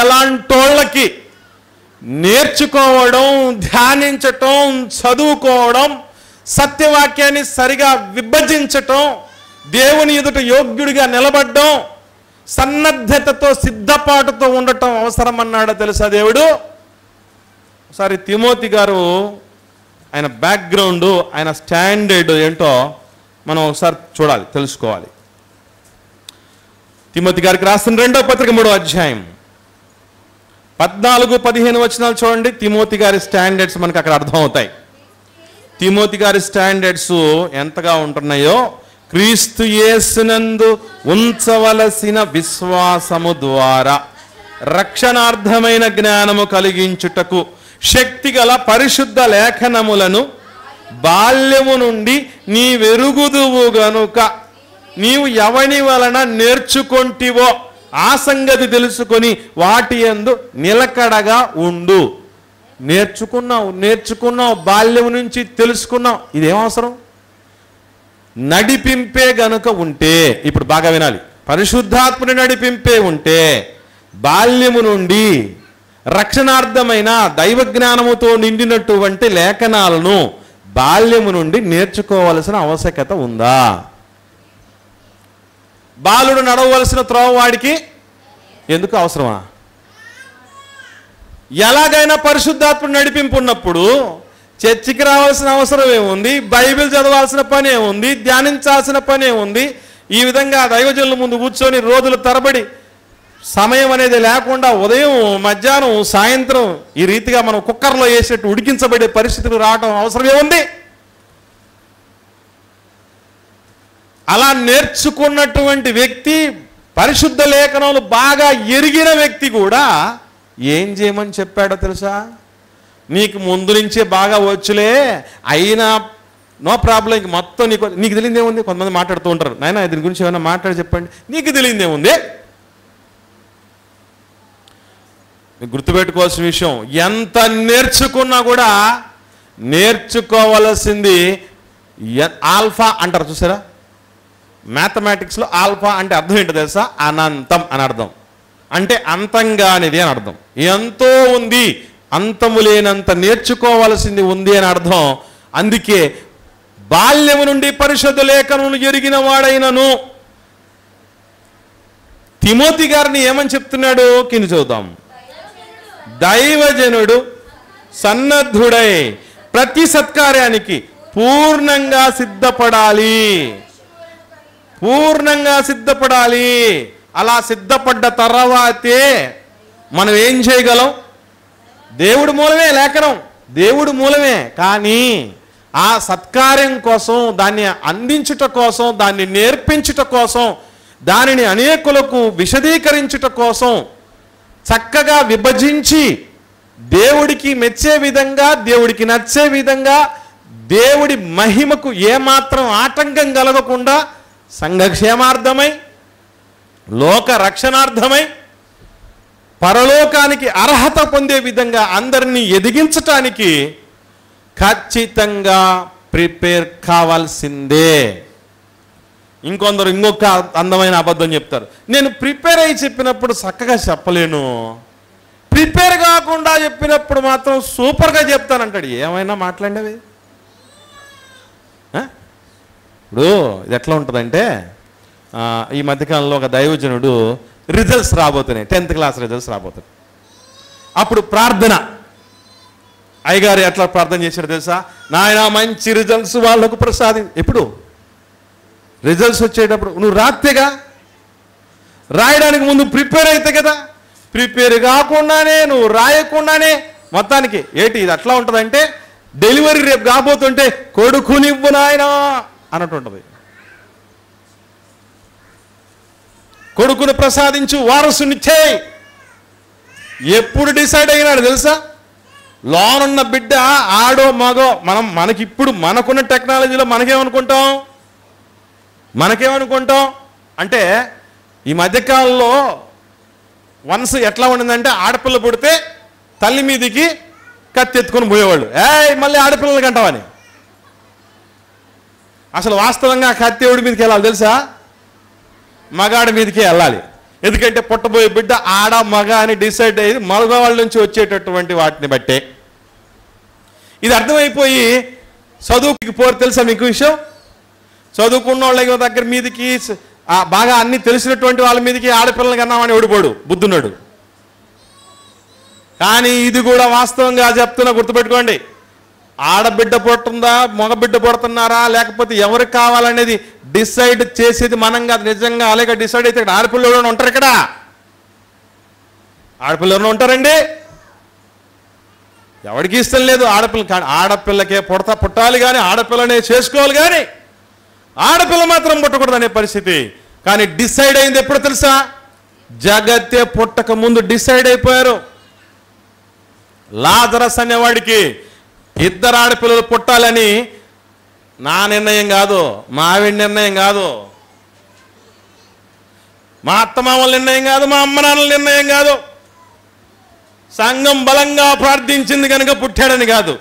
ఎలాంటోళ్ళకి నేర్చుకోవడం, ధ్యానించటం, చదువుకోవడం, సత్యవాక్యాన్ని సరిగా విభజించటం, దేవుని ఎదుట యోగ్యుడిగా నిలబడడం, సన్నద్ధతతో సిద్ధపాటుతో ఉండటం అవసరం అన్నాడో తెలుసా దేవుడు? ఒకసారి తిమోతి గారు ఆయన బ్యాక్గ్రౌండ్, ఆయన స్టాండర్డ్ ఏంటో మనం ఒకసారి చూడాలి, తెలుసుకోవాలి. తిమోతి గారికి రాసిన 2వ పత్రిక 3వ అధ్యాయం 14-15 వచనాలు చూడండి. తిమోతి గారి స్టాండర్డ్స్ మనకు అక్కడ అర్థం అవుతాయి. తిమోతి గారి స్టాండర్డ్స్ ఎంతగా ఉంటున్నాయో, క్రీస్తు యేసునందు ఉంచవలసిన విశ్వాసము ద్వారా రక్షణార్థమైన జ్ఞానము కలిగించుటకు శక్తిగల పరిశుద్ధ లేఖనములను బాల్యము నుండి నీవెరుగుదువు గనుక నీవు ఎవని వలన నేర్చుకొంటివో ఆ సంగతి తెలుసుకొని వాటి యందు నిలకడగా ఉండు. నేర్చుకున్నావు బాల్యం నుంచి తెలుసుకున్నావు. ఇదేం అవసరం? నడిపింపే గనుక ఉంటే, ఇప్పుడు బాగా వినాలి, పరిశుద్ధాత్మని నడిపింపే ఉంటే బాల్యము నుండి రక్షణార్థమైన దైవ జ్ఞానముతో నిండినటువంటి లేఖనాలను బాల్యము నుండి నేర్చుకోవలసిన ఆవశ్యకత ఉందా? బాలుడు నడవలసిన త్రోవ వాడికి ఎందుకు అవసరమా? ఎలాగైనా పరిశుద్ధాత్మ నడిపింపు ఉన్నప్పుడు చర్చికి రావాల్సిన అవసరం ఏముంది? బైబిల్ చదవాల్సిన పని ఏముంది? ధ్యానించాల్సిన పని ఏముంది? ఈ విధంగా దైవజనుల ముందు కూర్చొని రోజుల తరబడి సమయం అనేది లేకుండా ఉదయం, మధ్యాహ్నం, సాయంత్రం ఈ రీతిగా మనం కుక్కర్లో వేసేట్టు ఉడికించబడే పరిస్థితులు రావడం అవసరం ఏముంది? అలా నేర్చుకున్నటువంటి వ్యక్తి, పరిశుద్ధ లేఖనాలు బాగా ఎరిగిన వ్యక్తి కూడా ఏం చేయమని చెప్పాడో తెలుసా? నీకు ముందు నుంచే బాగా వచ్చులే, అయినా నో ప్రాబ్లం, ఇంక మొత్తం నీకు తెలియదు ఏముంది. కొంతమంది మాట్లాడుతూ ఉంటారు, నాయన దీని గురించి ఏమైనా మాట్లాడి చెప్పండి. నీకు తెలియదు ఏముంది? గుర్తుపెట్టుకోవాల్సిన విషయం, ఎంత నేర్చుకున్నా కూడా నేర్చుకోవలసింది ఆల్ఫా అంటారు చూసారా? మ్యాథమెటిక్స్లో ఆల్ఫా అంటే అర్థం ఏంటో తెలుసా? అనంతం అని అర్థం. అంటే అంతంగానిది అని అర్థం. ఎంతో ఉంది, అంతము లేనంత నేర్చుకోవలసింది ఉంది అని అర్థం. అందుకే బాల్యము నుండి పరిశుద్ధ లేఖనమును ఎరిగిన వాడైనను తిమోతి గారిని ఏమని చెప్తున్నాడు కింద చూద్దాం. దైవజనుడు సన్నద్ధుడై ప్రతి సత్కార్యానికి పూర్ణంగా సిద్ధపడాలి. అలా సిద్ధపడ్డ తర్వాతే మనం ఏం చేయగలం? దేవుడి మూలమే లేఖనం, దేవుడి మూలమే. కానీ ఆ సత్కార్యం కోసం, దాన్ని అందించుట కోసం, దాన్ని నేర్పించుట కోసం, దానిని అనేకులకు విశదీకరించుట కోసం చక్కగా విభజించి దేవుడికి మెచ్చే విధంగా, దేవుడికి నచ్చే విధంగా, దేవుడి మహిమకు ఏమాత్రం ఆటంకం కలగకుండా, సంఘక్షేమార్థమై, లోక రక్షణార్థమై, పరలోకానికి అర్హత పొందే విధంగా అందరినీ ఎదిగించటానికి ఖచ్చితంగా ప్రిపేర్ కావాల్సిందే. ఇంకొందరు ఇంకొక అందమైన అబద్ధం చెప్తారు, నేను ప్రిపేర్ అయ్యి చెప్పినప్పుడు చక్కగా చెప్పలేను, ప్రిపేర్ కాకుండా చెప్పినప్పుడు మాత్రం సూపర్గా చెప్తానంటాడు. ఏమైనా మాట్లాడేవి? ఇప్పుడు ఇది ఎట్లా ఉంటుందంటే, ఈ మధ్యకాలంలో ఒక దైవజనుడు రిజల్ట్స్ రాబోతున్నాయి, 10th క్లాస్ రిజల్ట్స్ రాబోతున్నాయి. అప్పుడు ప్రార్థన, అయ్యగారు ఎట్లా ప్రార్థన చేశారు తెలుసా? నాయన మంచి రిజల్ట్స్ వాళ్ళకు ఎప్పుడు రిజల్ట్స్ వచ్చేటప్పుడు నువ్వు రాత్తేగా, రాయడానికి ముందు ప్రిపేర్ అయితే కదా. ప్రిపేర్ కాకుండానే, నువ్వు రాయకుండానే మొత్తానికి ఏంటి ఇది అట్లా ఉంటుందంటే, డెలివరీ రేపు కాబోతుంటే కొడుకునివ్వు నాయనా అన్నట్టు ఉంటుంది. కొడుకుని ప్రసాదించు, వారసునిచ్చే. ఎప్పుడు డిసైడ్ అయినాడు తెలుసా? లోనున్న బిడ్డ ఆడో మగో, మనకిప్పుడు మనకున్న టెక్నాలజీలో మనకేమనుకుంటాం అంటే, ఈ మధ్యకాలంలో వన్స్ ఎట్లా ఉండిందంటే, ఆడపిల్ల పుడితే తల్లి మీదికి కత్తి ఎత్తుకొని పోయేవాళ్ళు. మళ్ళీ ఆడపిల్లలు కంటావని. అసలు వాస్తవంగా కత్తి ఎవడి మీదకి వెళ్ళాలి తెలుసా? మగాడి మీదకే వెళ్ళాలి. ఎందుకంటే పుట్టబోయే బిడ్డ ఆడ మగ అని డిసైడ్ అయ్యి మగవాళ్ళ నుంచి వచ్చేటటువంటి వాటిని బట్టే ఇది అర్థమైపోయి చదువుకి పోరు. తెలుసా మీకు విషయం? చదువుకున్న వాళ్ళ దగ్గర మీదకి బాగా అన్ని తెలిసినటువంటి వాళ్ళ మీదకి ఆడపిల్లలకి అన్నామని ఓడిపోడు, బుద్ధున్నాడు. కానీ ఇది కూడా వాస్తవంగా చెప్తున్నా, గుర్తుపెట్టుకోండి. ఆడబిడ్డ పుట్టుందా, మగబిడ్డ పుడుతున్నారా, లేకపోతే ఎవరికి కావాలనేది డిసైడ్ చేసేది మనం కాదు. నిజంగా అలాగే డిసైడ్ అయితే ఇక్కడ ఆడపిల్లలు ఎవరైనా ఉంటారు? ఇక్కడ ఆడపిల్లలు ఎవరైనా ఉంటారండి? ఎవరికి ఇష్టం లేదు ఆడపిల్ల. కానీ ఆడపిల్లకే పుట్టాలి కానీ ఆడపిల్లనే చేసుకోవాలి, కానీ ఆడపిల్ల మాత్రం పుట్టకూడదు అనే పరిస్థితి. కానీ డిసైడ్ అయింది ఎప్పుడు తెలుసా? జగత్తే పుట్టక ముందు డిసైడ్ అయిపోయారు. లాజరస్ అనేవాడికి 2 ఆడపిల్లలు పుట్టాలని నా నిర్ణయం కాదు, మా ఆవిడ నిర్ణయం కాదు, మా అత్తమామల నిర్ణయం కాదు, మా అమ్మ నాన్నల నిర్ణయం కాదు, సంఘం బలంగా ప్రార్థించింది కనుక పుట్టాడని కాదు.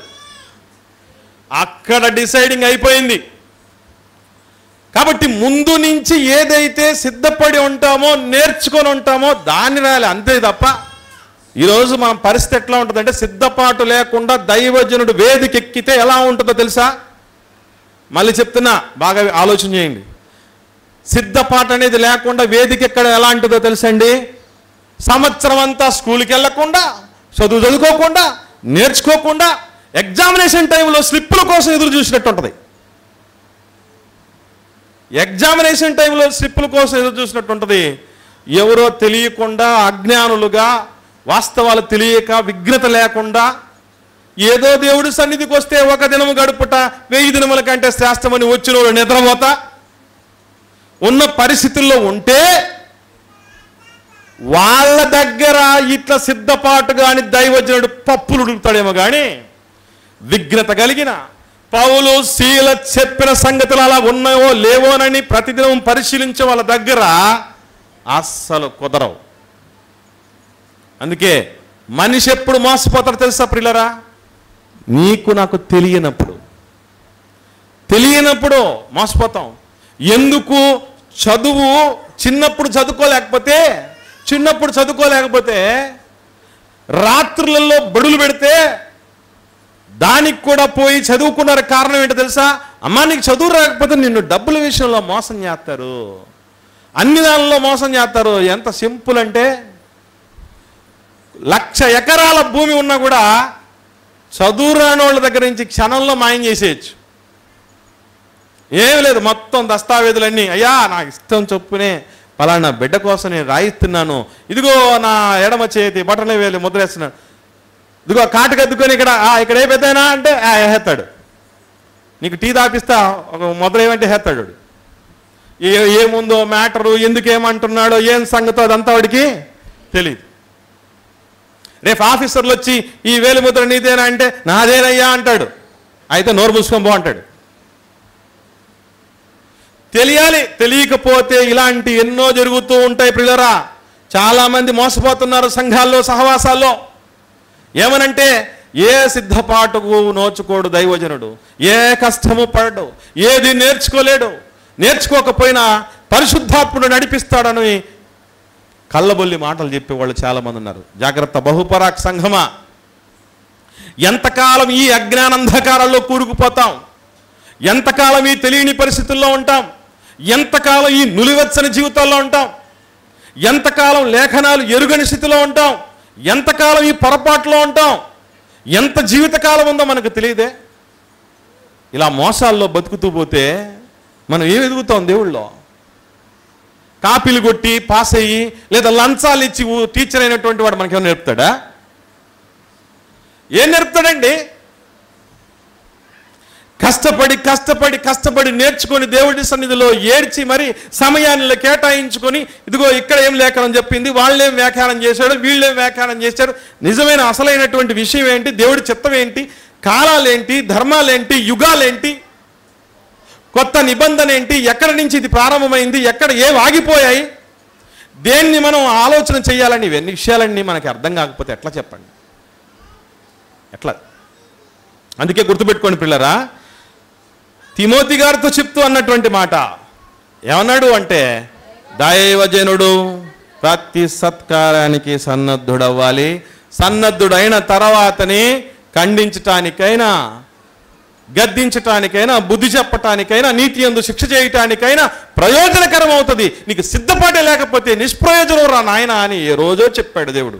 అక్కడ డిసైడింగ్ అయిపోయింది. కాబట్టి ముందు నుంచి ఏదైతే సిద్ధపడి ఉంటామో, నేర్చుకొని ఉంటామో దాన్ని రాయాలి, అంతే తప్ప ఈరోజు మన పరిస్థితి ఎట్లా ఉంటుందంటే, సిద్ధపాటు లేకుండా దైవజనుడు వేదికెక్కితే ఎలా ఉంటుందో తెలుసా? మళ్ళీ చెప్తున్నా, బాగా ఆలోచన చేయండి. సిద్ధపాటు అనేది లేకుండా వేదిక ఎక్కడ ఎలా ఉంటుందో తెలుసండి? సంవత్సరం అంతా స్కూల్కి వెళ్ళకుండా, చదువుకోకుండా, నేర్చుకోకుండా, ఎగ్జామినేషన్ టైంలో స్లిప్పుల కోసం ఎదురు చూసినట్టు ఉంటుంది. ఎగ్జామినేషన్ టైంలో స్లిప్పుల కోసం ఎదురు చూసినట్టు ఉంటుంది. ఎవరో తెలియకుండా, అజ్ఞానులుగా, వాస్తవాలు తెలియక, విఘ్నత లేకుండా, ఏదో దేవుడి సన్నిధికి వస్తే 1 దినము గడుపుట 1000 దినముల కంటే శ్రేష్టమని వచ్చిన వాళ్ళు నిద్రపోతా ఉన్న పరిస్థితుల్లో ఉంటే, వాళ్ళ దగ్గర ఇట్లా సిద్ధపాటు కానీ దైవజనుడు పప్పులు ఉడుకుతాడేమో కానీ, విఘ్నత కలిగిన పౌలు శీల చెప్పిన సంగతులు అలా ఉన్నాయో లేవోనని ప్రతిదినం పరిశీలించే వాళ్ళ దగ్గర అస్సలు కుదరవు. అందుకే మనిషి ఎప్పుడు మోసపోతాడు తెలుసా ప్రియులరా? నీకు నాకు తెలియనప్పుడు మోసపోతాం. ఎందుకు? చదువు చిన్నప్పుడు చదువుకోలేకపోతే రాత్రులలో బడులు పెడితే దానికి కూడా పోయి చదువుకున్నారు. కారణం ఏంటో తెలుసా? అమ్మా నీకు చదువు రాకపోతే నిన్ను డబ్బుల విషయంలో మోసం చేస్తారు, అన్ని దానిలో మోసం చేస్తారు. ఎంత సింపుల్ అంటే, 1,00,000 ఎకరాల భూమి ఉన్నా కూడా చదువు రాని వాళ్ళ దగ్గర నుంచి క్షణంలో మాయం చేసేయచ్చు. ఏమి లేదు, మొత్తం దస్తావేజులన్నీ, అయ్యా నాకు ఇష్టం చొప్పునే పలానా బిడ్డ కోసం నేను రాయిస్తున్నాను, ఇదిగో నా ఎడమ చేతి బటన్ వేలు ముద్రేస్తున్నాను, ఇదిగో కాటుకద్దుకొని ఇక్కడ ఏ పెద్దయినా అంటే వేస్తాడు. నీకు టీ తాపిస్తా ఒక ముద్ర ఏమంటే వేస్తాడు. ఏముందో మ్యాటరు, ఎందుకేమంటున్నాడో, ఏం సంగతో అదంతా వాడికి తెలియదు. రేపు ఆఫీసర్లు వచ్చి ఈ వేలు ముద్ర నీదేనా అంటే నాదేనయ్యా అంటాడు. అయితే నోరు మూసుకొని పో అంటాడు. తెలియాలి. తెలియకపోతే ఇలాంటి ఎన్నో జరుగుతూ ఉంటాయి ప్రియులరా. చాలామంది మోసపోతున్నారు సంఘాల్లో, సహవాసాల్లో. ఏమనంటే, ఏ సిద్ధపాటుకు నోచుకోడు దైవజనుడు, ఏ కష్టము పడడు, ఏది నేర్చుకోలేడు, నేర్చుకోకపోయినా పరిశుద్ధాత్ముడు నడిపిస్తాడని కళ్ళబొల్లి మాటలు చెప్పేవాళ్ళు చాలామంది ఉన్నారు. జాగ్రత్త బహుపరాక్ సంఘమా. ఎంతకాలం ఈ అజ్ఞానంధకారాల్లో కూరుకుపోతాం, ఎంతకాలం ఈ తెలియని పరిస్థితుల్లో ఉంటాం, ఎంతకాలం ఈ నులివెచ్చని జీవితాల్లో ఉంటాం, ఎంతకాలం లేఖనాలు ఎరుగని స్థితిలో ఉంటాం, ఎంతకాలం ఈ పొరపాట్లో ఉంటాం, ఎంత జీవితకాలం ఉందో మనకు తెలియదే. ఇలా మోసాల్లో బతుకుతూ పోతే మనం ఏం ఎదుగుతాం దేవుళ్ళో? కాపీలు కొట్టి పాస్ అయ్యి లేదా లంచాలు ఇచ్చి టీచర్ అయినటువంటి వాడు మనకేమైనా నేర్పుతాడా? ఏం నేర్పుతాడండి? కష్టపడి నేర్చుకొని దేవుడి సన్నిధిలో ఏడ్చి మరి సమయాన్ని కేటాయించుకొని, ఇదిగో ఇక్కడ ఏం లేఖనం చెప్పింది, వాళ్ళేం వ్యాఖ్యానం చేశాడు, వీళ్ళేం వ్యాఖ్యానం చేశారు, నిజమైన అసలైనటువంటి విషయం ఏంటి, దేవుడి చిత్తం ఏంటి, కాలాలేంటి, ధర్మాలేంటి, యుగాలేంటి, కొత్త నిబంధన ఏంటి, ఎక్కడి నుంచి ఇది ప్రారంభమైంది, ఎక్కడ ఏం ఆగిపోయాయి, దేన్ని మనం ఆలోచన చేయాలని, ఇవన్నీ విషయాలన్నీ మనకి అర్థం కాకపోతే ఎట్లా చెప్పండి? ఎట్లా? అందుకే గుర్తుపెట్టుకోండి పిల్లరా, తిమోతి గారితో చెప్తూ అన్నటువంటి మాట ఏమన్నాడు అంటే, దైవజనుడు ప్రతి సత్కారానికి సన్నద్ధుడవ్వాలి, సన్నద్ధుడైన తర్వాతని ఖండించటానికైనా, గద్దించటానికైనా, బుద్ధి చెప్పటానికైనా, నీతి యందు శిక్ష చేయటానికైనా ప్రయోజనకరం అవుతుంది. నీకు సిద్ధపాటే లేకపోతే నిష్ప్రయోజనం రా నాయన అని ఏ రోజో చెప్పాడు దేవుడు.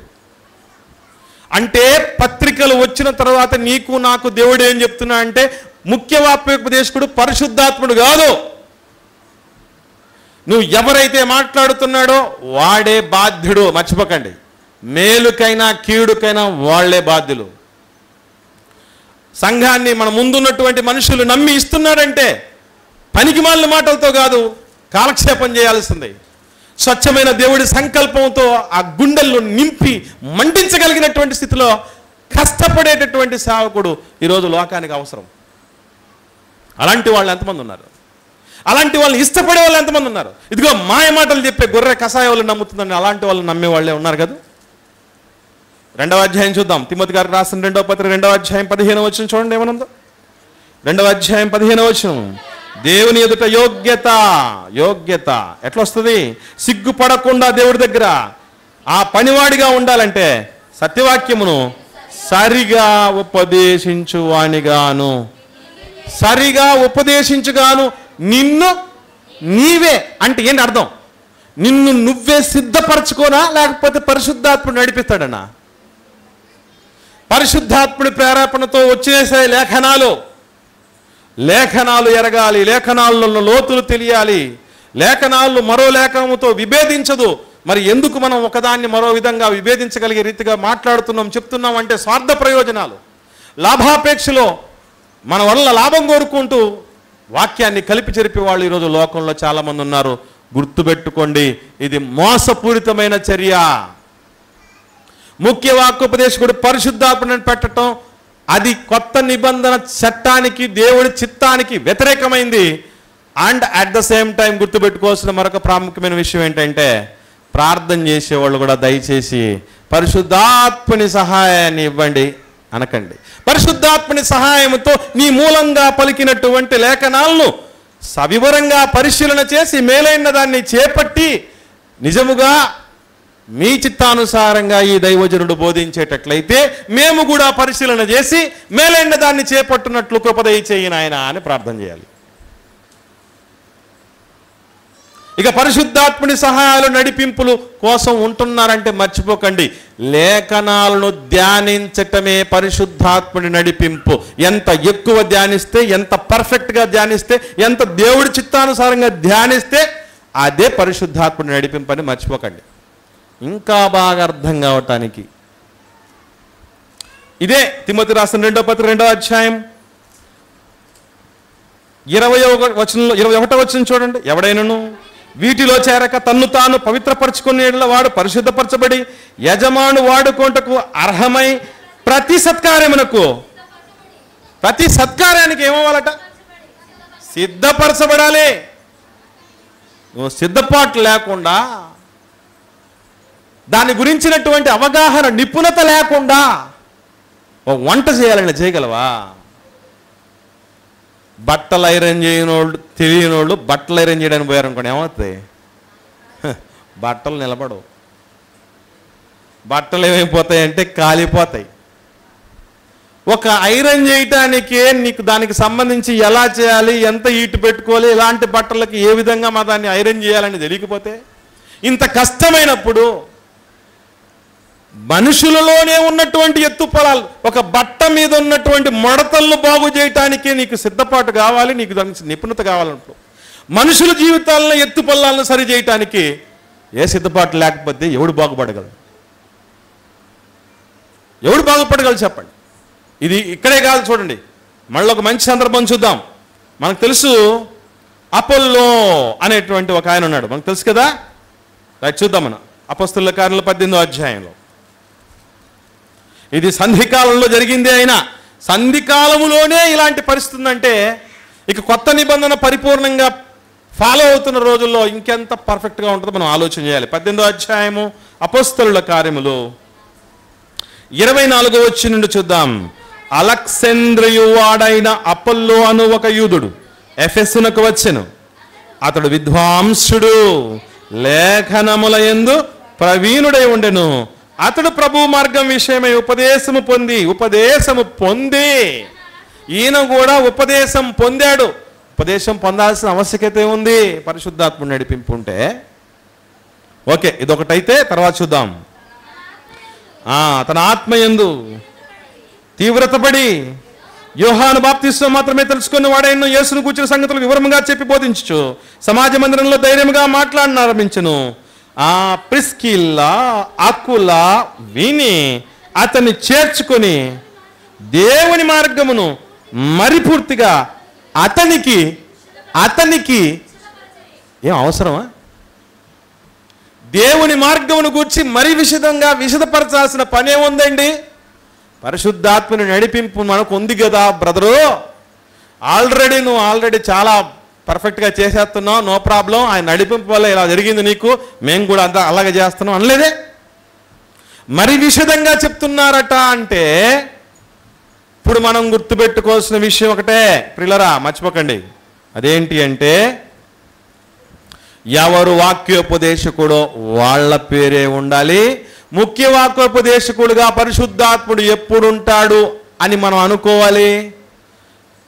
అంటే పత్రికలు వచ్చిన తర్వాత నీకు నాకు దేవుడు ఏం చెప్తున్నా అంటే ముఖ్య వాక్యోపదేశకుడు పరిశుద్ధాత్ముడు కాదు. నువ్వు ఎవరైతే మాట్లాడుతున్నాడో వాడే బాధ్యుడు. మర్చిపోకండి, మేలుకైనా కీడుకైనా వాళ్లే బాధ్యులు. సంఘాన్ని మన ముందున్నటువంటి మనుషులు నమ్మి ఇస్తున్నారంటే పనికిమాలిన మాటలతో కాదు, కాలక్షేపం చేయాల్సిందే. స్వచ్ఛమైన దేవుడి సంకల్పంతో ఆ గుండెల్లో నింపి మండించగలిగినటువంటి స్థితిలో కష్టపడేటటువంటి సేవకుడు ఈరోజు లోకానికి అవసరం. అలాంటి వాళ్ళు ఎంతమంది ఉన్నారు? అలాంటి వాళ్ళని ఇష్టపడే వాళ్ళు ఎంతమంది ఉన్నారు? ఇదిగో మాయ మాటలు చెప్పే గొర్రె కషాయ వాళ్ళు నమ్ముతుందని అలాంటి వాళ్ళు నమ్మే వాళ్ళే ఉన్నారు కదా. 2వ అధ్యాయం చూద్దాం. తిమోతి గారికి రాసిన 2వ పత్రిక 2వ అధ్యాయం 15వ వచనం చూడండి ఏమనుందో. 2వ అధ్యాయం 15వ వచనం, దేవుని ఎదుట యోగ్యత ఎట్లా వస్తుంది? సిగ్గుపడకుండా దేవుడి దగ్గర ఆ పనివాడిగా ఉండాలంటే సత్యవాక్యమును సరిగా ఉపదేశించుగాను నిన్ను నీవే. అంటే ఏంటి అర్థం? నిన్ను నువ్వే సిద్ధపరచుకోనా, లేకపోతే పరిశుద్ధాత్ముడు నడిపిస్తాడనా? పరిశుద్ధాత్ముడి ప్రేరేపణతో వచ్చేసే లేఖనాలు ఎరగాలి, లేఖనాలలో లోతులు తెలియాలి. లేఖనాలు మరో లేఖనముతో విభేదించదు. మరి ఎందుకు మనం ఒకదాన్ని మరో విధంగా విభేదించగలిగే రీతిగా మాట్లాడుతున్నాం, చెప్తున్నాం అంటే స్వార్థ ప్రయోజనాలు, లాభాపేక్షలో మన వల్ల లాభం కోరుకుంటూ వాక్యాన్ని కలిపి చెరిపే వాళ్ళు ఈరోజు లోకంలో చాలామంది ఉన్నారు. గుర్తుపెట్టుకోండి, ఇది మోసపూరితమైన చర్య. ముఖ్య వాక్యోపదేశకుడు పరిశుద్ధాత్మని పెట్టడం అది కొత్త నిబంధన చట్టానికి, దేవుడి చిత్తానికి వ్యతిరేకమైంది. And at the same time గుర్తుపెట్టుకోవాల్సిన మరొక ప్రాముఖ్యమైన విషయం ఏంటంటే, ప్రార్థన చేసేవాళ్ళు కూడా దయచేసి పరిశుద్ధాత్మని సహాయాన్ని ఇవ్వండి అనకండి. పరిశుద్ధాత్మని సహాయంతో నీ మూలంగా పలికినటువంటి లేఖనాలను సవివరంగా పరిశీలన చేసి మేలైన దాన్ని చేపట్టి నిజముగా మీ చిత్తానుసారంగా ఈ దైవజనుడు బోధించేటట్లయితే మేము కూడా పరిశీలన చేసి మేలైన దాన్ని చేపట్టున్నట్లు కృప దయచేయి నాయనా అని ప్రార్థన చేయాలి. ఇక పరిశుద్ధాత్ముని సహాయాలు నడిపింపులు కోసం ఉంటున్నారంటే మర్చిపోకండి, లేఖనాలను ధ్యానించటమే పరిశుద్ధాత్ముని నడిపింపు. ఎంత ఎక్కువ ధ్యానిస్తే, ఎంత పర్ఫెక్ట్గా ధ్యానిస్తే, ఎంత దేవుడి చిత్తానుసారంగా ధ్యానిస్తే అదే పరిశుద్ధాత్ముని నడిపింపు అని మర్చిపోకండి. ఇంకా బాగా అర్థం కావటానికి ఇదే తిమోతి రాసిన 2వ పత్రిక 2వ అధ్యాయం 21వ వచనం చూడండి. ఎవడైనను వీటిలో చేరక తన్ను తాను పవిత్రపరచుకునే వాడు పరిశుద్ధపరచబడి యజమాను వాడుకోటకు అర్హమై ప్రతి సత్కార్యానికి ఏమవ్వాలట? సిద్ధపరచబడాలి. నువ్వు సిద్ధపాటు లేకుండా, దాని గురించినటువంటి అవగాహన నిపుణత లేకుండా వంట చేయాలని చేయగలవా? బట్టలు ఐరన్ చేయనోళ్ళు, తెలియనోళ్ళు బట్టలు ఐరన్ చేయడానికి పోయారనుకోండి, ఏమవుతుంది? బట్టలు నిలబడవు. బట్టలు ఏమైపోతాయంటే కాలిపోతాయి. ఒక ఐరన్ చేయటానికే నీకు దానికి సంబంధించి ఎలా చేయాలి, ఎంత ఈటు పెట్టుకోవాలి, ఇలాంటి బట్టలకి ఏ విధంగా మా దాన్ని ఐరన్ చేయాలని తెలియకపోతే, ఇంత కష్టమైనప్పుడు మనుషులలోనే ఉన్నటువంటి ఎత్తుపొలాలు, ఒక బట్ట మీద ఉన్నటువంటి మడతలను బాగు చేయటానికే నీకు సిద్ధపాటు కావాలి, నీకు దానికి నిపుణత కావాలన్నప్పుడు మనుషుల జీవితాలను ఎత్తుపొలాలను సరి చేయటానికి ఏ సిద్ధపాటు లేకపోతే ఎవడు బాగుపడగలడు? ఎవడు బాగుపడగలడు చెప్పండి. ఇది ఇక్కడే కాదు, చూడండి మళ్ళీ ఒక మంచి సందర్భం చూద్దాం. మనకు తెలుసు అపోల్లో అనేటువంటి ఒక ఆయన ఉన్నాడు, మనకు తెలుసు కదా. చూద్దాం మనం అపోస్తలుల కార్యాలు 18వ అధ్యాయంలో. ఇది సంధికాలంలో జరిగిందే. అయినా సంధికాలములోనే ఇలాంటి పరిస్థితి ఉందంటే ఇక కొత్త నిబంధన పరిపూర్ణంగా ఫాలో అవుతున్న రోజుల్లో ఇంకెంత పర్ఫెక్ట్గా ఉంటుందో మనం ఆలోచన చేయాలి. 18వ అధ్యాయము అపోస్తలుల కార్యములు 24వ వచనం నుండి చూద్దాం. అలెగ్జాంద్రియు వాడైన అపోల్లో అను ఒక యూదుడు ఎఫెసునకు వచ్చెను. అతడు విద్వాంసుడు, లేఖనముల యందు ప్రవీణుడై ఉండెను. అతడు ప్రభు మార్గం విషయమై ఉపదేశము పొంది ఈయన కూడా ఉపదేశం పొందాడు. ఉపదేశం పొందాల్సిన ఆవశ్యకత ఉంది పరిశుద్ధాత్ముడు నడిపింపు ఉంటే. ఓకే, ఇదొకటైతే తర్వాత చూద్దాం. తన ఆత్మయందు తీవ్రతపడి యోహాను బాప్తిస్మం మాత్రమే తెలుసుకున్న వాడైన యేసును కూర్చిన సంగతులు వివరంగా చెప్పి బోధించు సమాజ మందిరంలో ధైర్యంగా మాట్లాడనారంభించును. ఆ ప్రిస్కిల్లా అకులా విని అతన్ని చేర్చుకొని దేవుని మార్గమును మరి పూర్తిగా అతనికి ఏం అవసరమా? దేవుని మార్గమును గూర్చి మరి విశదపరచాల్సిన పని ఏముందండి? పరిశుద్ధాత్మని నడిపింపు మనకు ఉంది కదా బ్రదరు. నువ్వు ఆల్రెడీ చాలా పర్ఫెక్ట్గా చేసేస్తున్నావు, నో ప్రాబ్లం. ఆయన నడిపింపు వల్ల ఇలా జరిగింది నీకు, మేము కూడా అంతా అలాగే చేస్తున్నాం అనలేదే. మరి విశదంగా చెప్తున్నారట. అంటే ఇప్పుడు మనం గుర్తుపెట్టుకోవాల్సిన విషయం ఒకటే ప్రియులారా, మర్చిపోకండి. అదేంటి అంటే ఎవరు వాక్యోపదేశకుడో వాళ్ళ పేరే ఉండాలి. ముఖ్య వాక్యోపదేశకుడుగా పరిశుద్ధాత్ముడు ఎప్పుడుంటాడు అని మనం అనుకోవాలి.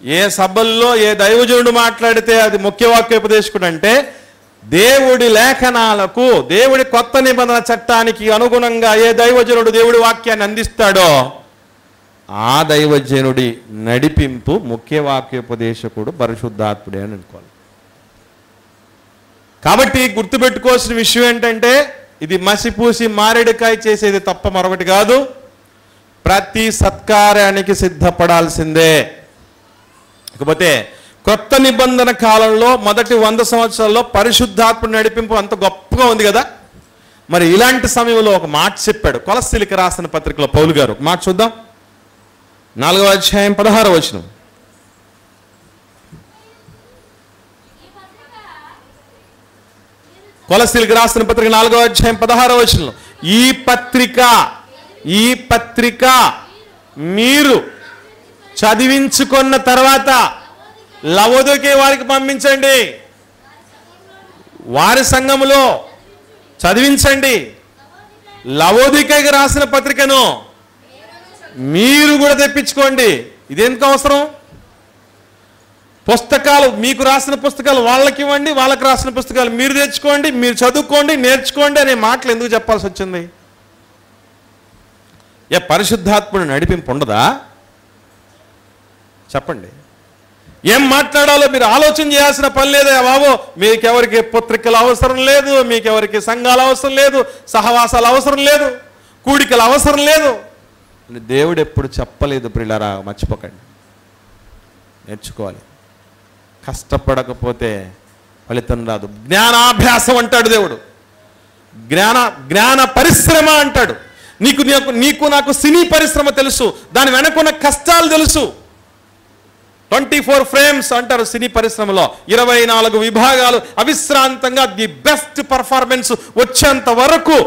ఏ సభల్లో ఏ దైవజనుడు మాట్లాడితే అది ముఖ్య వాక్యోపదేశకుడు అంటే దేవుడి లేఖనాలకు, దేవుడి కొత్త నిబంధన చట్టానికి అనుగుణంగా ఏ దైవజనుడు దేవుడి వాక్యాన్ని అందిస్తాడో ఆ దైవజనుడి నడిపింపు ముఖ్య వాక్యోపదేశకుడు పరిశుద్ధాత్ముడే అని అనుకోవాలి. కాబట్టి గుర్తుపెట్టుకోవాల్సిన విషయం ఏంటంటే ఇది మసిపూసి మారేడుకాయ చేసేది తప్ప మరొకటి కాదు. ప్రతి సత్కార్యానికి సిద్ధపడాల్సిందే. ఇకపోతే కొత్త నిబంధన కాలంలో మొదటి 100 సంవత్సరాల్లో పరిశుద్ధాత్మ నడిపింపు అంత గొప్పగా ఉంది కదా. మరి ఇలాంటి సమయంలో ఒక మాట చెప్పాడు కొలస్సీలకు రాసిన పత్రికలో పౌలు గారు. ఒక మాట చూద్దాం. 4వ అధ్యాయం 16వ వచనం. కొలస్సీలకు రాసిన పత్రిక 4వ అధ్యాయం 16వ వచనంలో ఈ పత్రిక మీరు చదివించుకున్న తర్వాత లవోదికే వారికి పంపించండి, వారి సంఘములో చదివించండి. లవోదికేకి రాసిన పత్రికను మీరు కూడా తెప్పించుకోండి. ఇదెందుకు అవసరం? పుస్తకాలు మీకు రాసిన పుస్తకాలు వాళ్ళకి ఇవ్వండి, వాళ్ళకి రాసిన పుస్తకాలు మీరు తెచ్చుకోండి, మీరు చదువుకోండి, నేర్చుకోండి అనే మాటలు ఎందుకు చెప్పాల్సి వచ్చింది? పరిశుద్ధాత్ముడు నడిపింపు ఉండదా? చెప్పండి. ఏం మాట్లాడాలో మీరు ఆలోచన చేయాల్సిన పని లేదా బాబు? మీకెవరికి పత్రికలు అవసరం లేదు, మీకెవరికి సంఘాలు అవసరం లేదు, సహవాసాలు అవసరం లేదు, కూడికలు అవసరం లేదు. దేవుడు ఎప్పుడు చెప్పలేదు ప్రియులారా, మర్చిపోకండి. నేర్చుకోవాలి. కష్టపడకపోతే ఫలితం రాదు. జ్ఞానాభ్యాసం అంటాడు దేవుడు, జ్ఞాన పరిశ్రమ అంటాడు. నీకు నాకు సినీ పరిశ్రమ తెలుసు, దాని వెనకున్న కష్టాలు తెలుసు. 24 ఫ్రేమ్స్ అంటారు సినీ పరిశ్రమలో. 24 విభాగాలు అవిశ్రాంతంగా ది బెస్ట్ పర్ఫార్మెన్స్ వచ్చేంత వరకు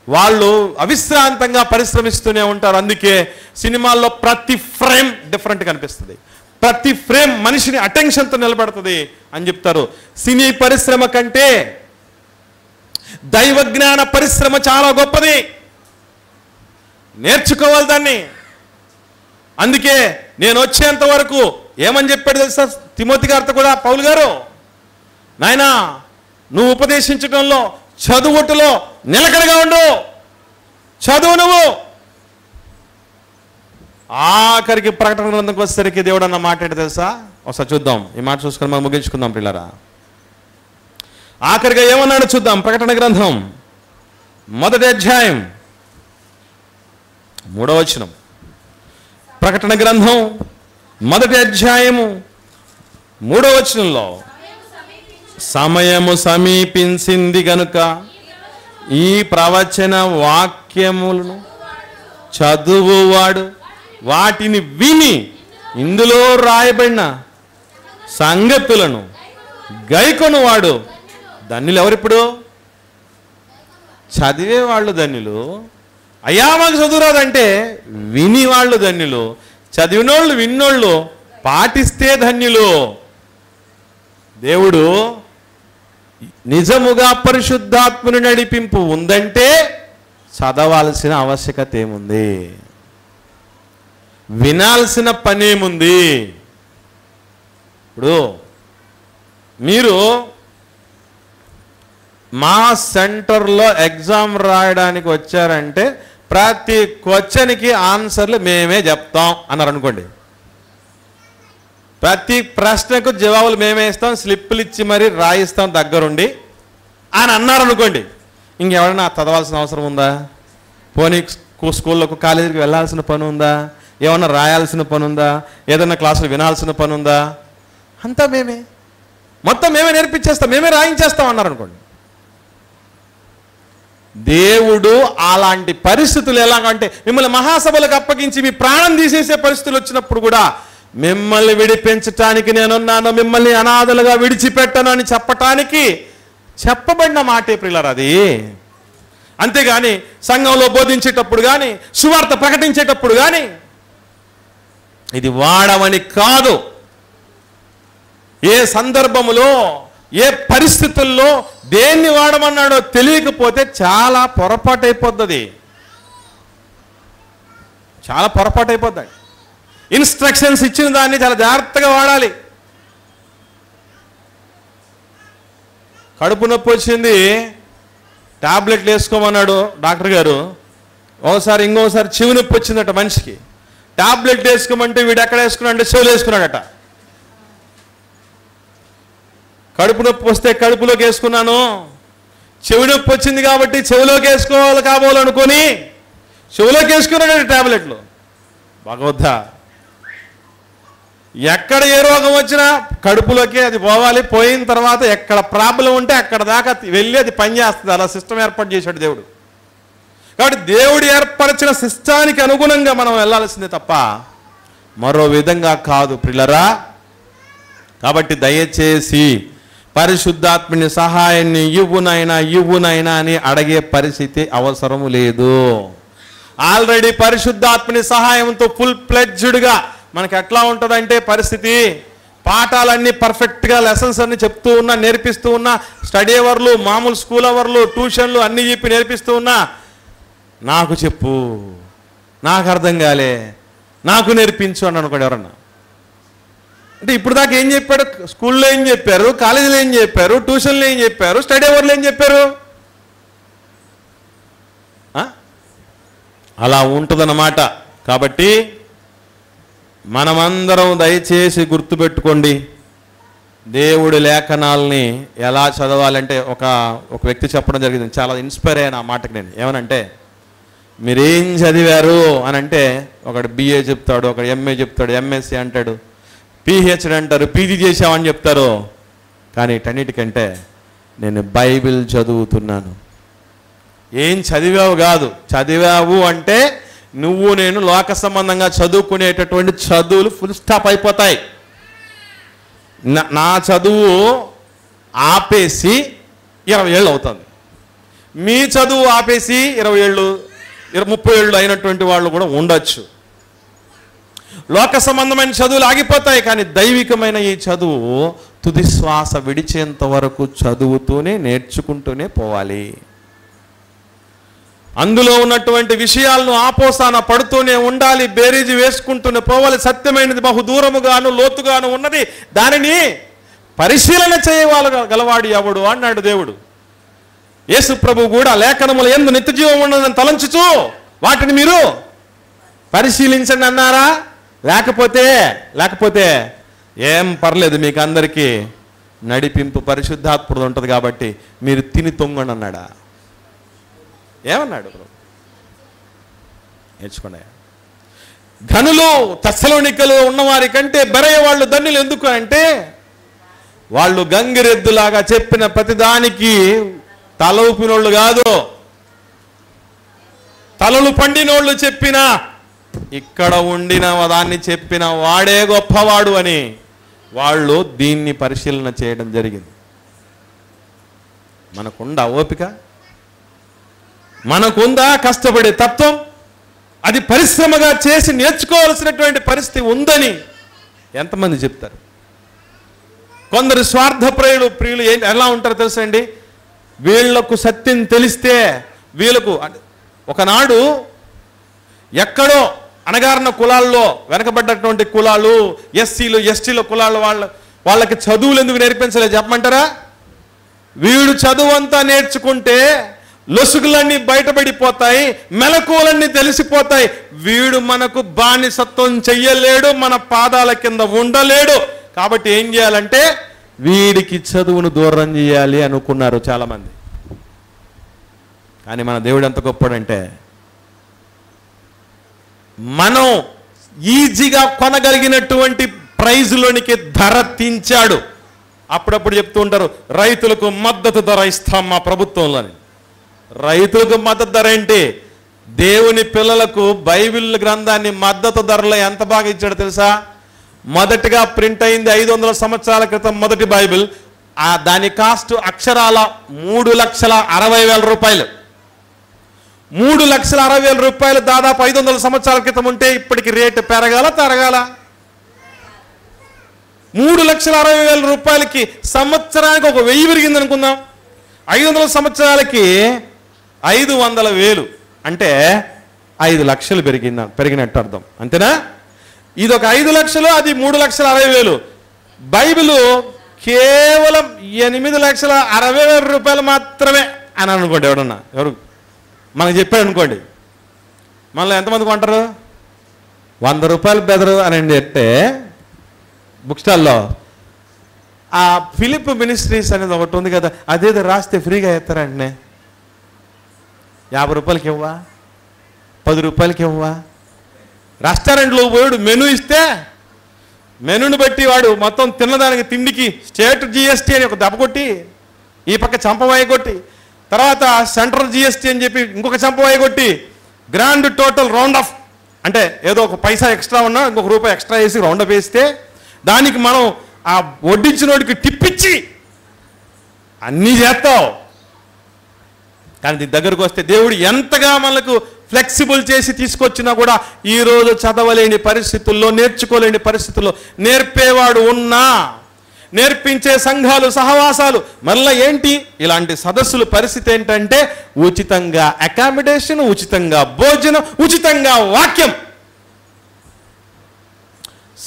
వాళ్ళు అవిశ్రాంతంగా పరిశ్రమిస్తూనే ఉంటారు. అందుకే సినిమాల్లో ప్రతి ఫ్రేమ్ డిఫరెంట్ కనిపిస్తుంది, ప్రతి ఫ్రేమ్ మనిషిని అటెన్షన్తో నిలబడుతుంది అని చెప్తారు. సినీ పరిశ్రమ కంటే దైవ జ్ఞాన పరిశ్రమ చాలా గొప్పది. నేర్చుకోవాలి దాన్ని. అందుకే నేను వచ్చేంత వరకు ఏమని చెప్పాడు తెలుసా తిమోతి గారితో కూడా పౌలు గారు? నాయనా, నువ్వు ఉపదేశించడంలో, చదువుటలో నిలకడగా ఉండు, చదువు నువ్వు. ఆఖరికి ప్రకటన గ్రంథంకి వచ్చేసరికి దేవుడు అన్న మాట ఏంటి తెలుసా? ఒకసారి చూద్దాం. ఈ మాట చూసుకొని మనం ముగించుకుందాం పిల్లరా. ఆఖరిగా ఏమన్నాడు చూద్దాం. ప్రకటన గ్రంథం 1వ అధ్యాయం 3వ వచనం. ప్రకటన గ్రంథం 1వ అధ్యాయము 3వ వచనంలో సమయము సమీపించింది గనుక ఈ ప్రవచన వాక్యములను చదువువాడు వాటిని విని ఇందులో రాయబడిన సంగతులను గైకొనువాడు ధన్యులు. ఎవరిప్పుడు? చదివేవాళ్ళు ధన్యులు. అయ్యా మాకు చదువురాదంటే వినివాళ్ళు ధన్యులు. చదివినోళ్ళు విన్నోళ్ళు పాటిస్తే ధన్యులు. దేవుడు నిజముగా పరిశుద్ధాత్మని నడిపింపు ఉందంటే చదవాల్సిన ఆవశ్యకత ఏముంది? వినాల్సిన పనేముంది? ఇప్పుడు మీరు మా సెంటర్లో ఎగ్జామ్ రాయడానికి వచ్చారంటే ప్రతి క్వశ్చన్కి ఆన్సర్లు మేమే చెప్తాం అన్నారు అనుకోండి. ప్రతి ప్రశ్నకు జవాబులు మేమే ఇస్తాం, స్లిప్పులు ఇచ్చి మరీ రాయిస్తాం దగ్గరుండి అని అన్నారు అనుకోండి. ఇంకెవరైనా చదవాల్సిన అవసరం ఉందా? పోనీ స్కూళ్ళకు కాలేజీకి వెళ్ళాల్సిన పని ఉందా? ఏమన్నా రాయాల్సిన పని ఉందా? ఏదన్నా క్లాసులు వినాల్సిన పని ఉందా? అంతా మేమే, మొత్తం మేమే నేర్పించేస్తాం, మేమే రాయించేస్తాం అన్నారు అనుకోండి. దేవుడు అలాంటి పరిస్థితులు ఎలాగంటే మిమ్మల్ని మహాసభలకు అప్పగించి మీ ప్రాణం తీసేసే పరిస్థితులు వచ్చినప్పుడు కూడా మిమ్మల్ని విడిపించటానికి నేనున్నాను, మిమ్మల్ని అనాథలుగా విడిచిపెట్టను అని చెప్పటానికి చెప్పబడిన మాటే ప్రియులారా అది. అంతేగాని సంఘంలో బోధించేటప్పుడు కానీ సువార్త ప్రకటించేటప్పుడు కానీ ఇది వాడమని కాదు. ఏ సందర్భములో ఏ పరిస్థితుల్లో దేన్ని వాడమన్నాడో తెలియకపోతే చాలా పొరపాటు అయిపోద్ది, చాలా పొరపాటు అయిపోద్ది. ఇన్స్ట్రక్షన్స్ ఇచ్చిన దాన్ని చాలా జాగ్రత్తగా వాడాలి. కడుపు నొప్పి వచ్చింది, టాబ్లెట్లు వేసుకోమన్నాడు డాక్టర్ గారు. ఒకసారి ఇంకోసారి చెవి నొప్పి వచ్చిందట మనిషికి, టాబ్లెట్ వేసుకోమంటే వీడు ఎక్కడ వేసుకున్నాడు అంటే చెవులు వేసుకున్నాడట. కడుపు నొప్పి వస్తే కడుపులోకి వేసుకున్నాను, చెవి నొప్పి వచ్చింది కాబట్టి చెవిలోకి వేసుకోవాలి కాబోలనుకొని చెవిలోకి వేసుకున్నాడు టాబ్లెట్లు. భగవద్దా, ఎక్కడ ఏ రోగం వచ్చినా కడుపులోకి అది పోవాలి, పోయిన తర్వాత ఎక్కడ ప్రాబ్లం ఉంటే అక్కడ దాకా వెళ్ళి అది పనిచేస్తుంది. అలా సిస్టమ్ ఏర్పాటు చేశాడు దేవుడు. కాబట్టి దేవుడు ఏర్పరిచిన సిస్టానికి అనుగుణంగా మనం వెళ్ళాల్సిందే తప్ప మరో విధంగా కాదు ప్రియులారా. కాబట్టి దయచేసి పరిశుద్ధాత్మని సహాయాన్ని ఇవ్వునైనా అని అడిగే పరిస్థితి అవసరము లేదు. ఆల్రెడీ పరిశుద్ధాత్మని సహాయంతో ఫుల్ ప్లెడ్జ్డ్గా మనకి ఎట్లా ఉంటుందంటే పరిస్థితి, పాఠాలన్నీ పర్ఫెక్ట్గా లెసన్స్ అన్ని చెప్తూ ఉన్నా, నేర్పిస్తూ ఉన్నా, స్టడీ అవర్లు, మామూలు స్కూల్ అవర్లు, ట్యూషన్లు అన్నీ చెప్పి నేర్పిస్తూ ఉన్నా, నాకు చెప్పు, నాకు అర్థం కాలే, నాకు నేర్పించు అని అనుకోండి ఎవరన్నా. అంటే ఇప్పుడు దాకా ఏం చెప్పాడు? స్కూల్లో ఏం చెప్పారు, కాలేజీలో ఏం చెప్పారు, ట్యూషన్లో ఏం చెప్పారు, స్టడీ అవర్లో ఏం చెప్పారు? అలా ఉంటుందన్నమాట. కాబట్టి మనమందరం దయచేసి గుర్తుపెట్టుకోండి, దేవుడి లేఖనాలని ఎలా చదవాలంటే ఒక వ్యక్తి చెప్పడం జరిగింది, చాలా ఇన్స్పైర్ అయ్యాను ఆ మాటకి నేను. ఏమనంటే, మీరేం చదివారు అని అంటే ఒకడు BA చెప్తాడు, ఒకడు MA చెప్తాడు, MSc అంటాడు, PhD అంటారు, PG చేసామని చెప్తారు. కానీ ఇటన్నిటికంటే నేను బైబిల్ చదువుతున్నాను. ఏం చదివావు కాదు, చదివావు అంటే నువ్వు నేను లోక సంబంధంగా చదువుకునేటటువంటి చదువులు ఫుల్ స్టాప్ అయిపోతాయి. నా చదువు ఆపేసి 20 ఏళ్ళు అవుతుంది, మీ చదువు ఆపేసి 20 ఏళ్ళు 30 ఏళ్ళు అయినటువంటి వాళ్ళు కూడా ఉండొచ్చు. లోక సంబంధమైన చదువులు ఆగిపోతాయి, కానీ దైవికమైన ఈ చదువు తుది శ్వాస విడిచేంత వరకు చదువుతూనే నేర్చుకుంటూనే పోవాలి. అందులో ఉన్నటువంటి విషయాలను ఆపోసాన పడుతూనే ఉండాలి, బేరీజు వేసుకుంటూనే పోవాలి. సత్యమైనది బహుదూరముగాను లోతుగాను ఉన్నది, దానిని పరిశీలన చేయగలవాడు ఎవడు అన్నాడు దేవుడు. యేసు ప్రభు కూడా లేఖనముల యందు నిత్యజీవం ఉన్నదని తలంచుచు వాటిని మీరు పరిశీలించండి అన్నారా? లేకపోతే ఏం పర్లేదు, మీకు అందరికీ నడిపింపు పరిశుద్ధాత్ముడు ఉంటుంది కాబట్టి మీరు తిని తొంగండి అన్నాడా? ఏమన్నాడు? నేర్చుకోండి. ఘనులు తెస్సలోనికలో ఉన్నవారి కంటే బెరయ వాళ్ళు ధన్యులు. ఎందుకు అంటే వాళ్ళు గంగిరెద్దులాగా చెప్పిన ప్రతిదానికి తల ఊపినోళ్ళు కాదు, తలలు పండినోళ్ళు చెప్పిన, ఇక్కడ ఉండిన దాన్ని చెప్పిన వాడే గొప్పవాడు అని వాళ్ళు దీన్ని పరిశీలన చేయడం జరిగింది. మనకుందా ఓపిక? మనకుందా కష్టపడే తత్వం? అది పరిశ్రమగా చేసి నేర్చుకోవాల్సినటువంటి పరిస్థితి ఉందని ఎంతమంది చెప్తారు? కొందరు స్వార్థ ప్రియులు ఎలా ఉంటారో తెలుసండి. వీళ్లకు సత్యం తెలిస్తే వీళ్ళకు ఒకనాడు ఎక్కడో అణగారిన కులాల్లో, వెనకబడ్డటువంటి కులాలు, ఎస్సీలు ఎస్టీల కులాలు వాళ్ళకి చదువులు ఎందుకు నేర్పించలేదు చెప్పమంటారా? వీడు చదువంతా నేర్చుకుంటే లొసుగులన్నీ బయటపడిపోతాయి, మెలకువలన్నీ తెలిసిపోతాయి. వీడు మనకు బానిసత్వం చెయ్యలేడు, మన పాదాల కింద ఉండలేడు. కాబట్టి ఏం చేయాలంటే వీడికి చదువును దూరం చేయాలి అనుకున్నారు చాలామంది. కానీ మన దేవుడు ఎంత గొప్పడంటే మనం ఈజీగా కొనగలిగినటువంటి ప్రైజ్లోనికి ధర తెంచాడు. అప్పుడప్పుడు చెప్తూ ఉంటారు, రైతులకు మద్దతు ధర ఇస్తాం మా ప్రభుత్వంలోని. రైతులకు మద్దతు ధర ఏంటి? దేవుని పిల్లలకు బైబిల్ గ్రంథాన్ని మద్దతు ధరలో ఎంత బాగా ఇచ్చాడు తెలుసా? మొదటిగా ప్రింట్ అయింది 500 సంవత్సరాల క్రితం మొదటి బైబిల్. దాని కాస్ట్ అక్షరాల 3,60,000 రూపాయలు. 3,60,000 రూపాయలు దాదాపు 500 సంవత్సరాల క్రితం ఉంటే ఇప్పటికి రేటు పెరగాల తరగాల? 3,60,000 రూపాయలకి సంవత్సరానికి 1,000 పెరిగింది అనుకుందాం. 500 సంవత్సరాలకి 500,000 అంటే 5 లక్షలు పెరిగినట్టు అర్థం, అంతేనా? ఇది ఒక 5 లక్షలు, అది 3,60,000. బైబిలు కేవలం 8,60,000 రూపాయలు మాత్రమే అని అనుకోండి. ఎవరు మనకు చెప్పాడు అనుకోండి, మనలో ఎంతమంది కొంటారు? 100 రూపాయలు బెదరు అని అంటే బుక్ స్టాల్లో ఆ ఫిలిప్ మినిస్ట్రీస్ అనేది ఒకటి ఉంది కదా, అదేదో రాస్తే ఫ్రీగా ఇస్తారంటే 50 రూపాయలకి ఇవ్వవా, 10 రూపాయలకి ఇవ్వవా? రెస్టారెంట్లో పోయాడు మెనూ ఇస్తే మెనూని బట్టి వాడు మొత్తం తిన్నదానికి తిండికి స్టేట్ జిఎస్టీ అని ఒక దెబ్బ కొట్టి, ఈ పక్క చంపవాయి కొట్టి, తర్వాత సెంట్రల్ జిఎస్టీ అని చెప్పి ఇంకొక చంపవాయి కొట్టి, గ్రాండ్ టోటల్ రౌండ్ ఆఫ్ అంటే ఏదో ఒక పైసా ఎక్స్ట్రా ఉన్నా ఇంకొక రూపాయి ఎక్స్ట్రా వేసి రౌండ్ అప్ వేస్తే దానికి మనం ఆ వడ్డించినోడికి టిప్పిచ్చి అన్నీ చేస్తావు. కానీ దీని దగ్గరకు వస్తే దేవుడు ఎంతగా మనకు ఫ్లెక్సిబుల్ చేసి తీసుకొచ్చినా కూడా ఈరోజు చదవలేని పరిస్థితుల్లో, నేర్చుకోలేని పరిస్థితుల్లో నేర్పేవాడు ఉన్నా, నేర్పించే సంఘాలు, సహవాసాలు, మళ్ళీ ఏంటి ఇలాంటి సదస్సుల పరిస్థితి ఏంటంటే ఉచితంగా అకామిడేషన్, ఉచితంగా భోజనం, ఉచితంగా వాక్యం.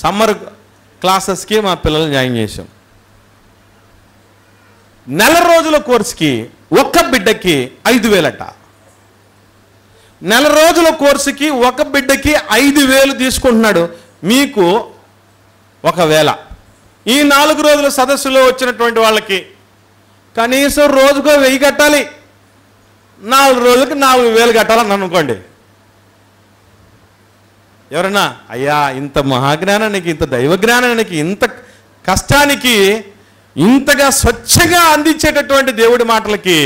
సమ్మర్ క్లాసెస్కి మా పిల్లల్ని జాయిన్ చేశాం. 4 రోజుల కోర్సుకి ఒక్క బిడ్డకి 5,000 అట. 4 రోజుల కోర్సుకి ఒక బిడ్డకి 5,000 తీసుకుంటున్నాడు. మీకు ఒకవేళ ఈ 4 రోజుల సదస్సులో వచ్చినటువంటి వాళ్ళకి కనీసం రోజుకో 1000 కట్టాలి, 4 రోజులకి 4,000 కట్టాలని అనుకోండి. ఎవరన్నా అయ్యా ఇంత మహాజ్ఞానానికి, ఇంత దైవజ్ఞానానికి, ఇంత కష్టానికి ఇంతగా స్వచ్ఛంగా అందించేటటువంటి దేవుడి మాటలకి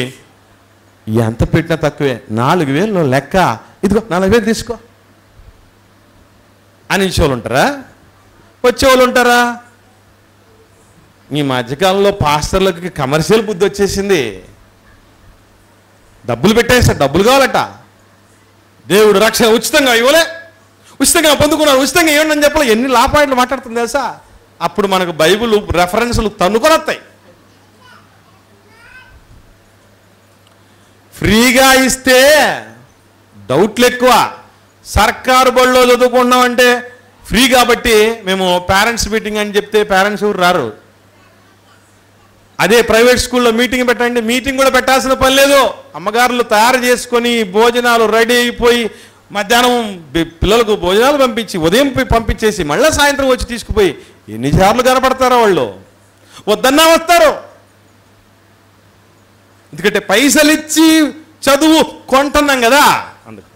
ఎంత పెట్టినా తక్కువే. 4,000 లెక్క, ఇదిగో 4,000 తీసుకో అని ఇచ్చేవాళ్ళు ఉంటారా? వచ్చేవాళ్ళు ఉంటారా? ఈ మధ్యకాలంలో పాస్టర్లకి కమర్షియల్ బుద్ధి వచ్చేసింది. డబ్బులు పెట్టేస్తారు, డబ్బులు కావాలట. దేవుడు రక్షణ ఉచితంగా ఇవ్వలే, ఉచితంగా పొందుకున్నారు, ఉచితంగా ఇవ్వండి అని చెప్పలే. ఎన్ని లాపాయిట్లు మాట్లాడుతుంది తెలుసా? అప్పుడు మనకు బైబిల్ రెఫరెన్సులు తన్నుకొని వస్తాయి. ఫ్రీగా ఇస్తే డౌట్లు ఎక్కువ. సర్కారు బడిలో చదువుకున్నామంటే ఫ్రీ కాబట్టి మేము పేరెంట్స్ మీటింగ్ అని చెప్తే పేరెంట్స్ ఎవరు రారు. అదే ప్రైవేట్ స్కూల్లో మీటింగ్ పెట్టండి, మీటింగ్ కూడా పెట్టాల్సిన పని లేదు. అమ్మగారులు తయారు చేసుకొని భోజనాలు రెడీ అయిపోయి మధ్యాహ్నం పిల్లలకు భోజనాలు పంపించి ఉదయం పంపించేసి మళ్ళీ సాయంత్రం వచ్చి తీసుకుపోయి ఎన్నిసార్లు కనపడతారో వాళ్ళు. వద్దన్నా వస్తారు. ఎందుకంటే పైసలు ఇచ్చి చదువు కొంటున్నాం కదా. అందుకు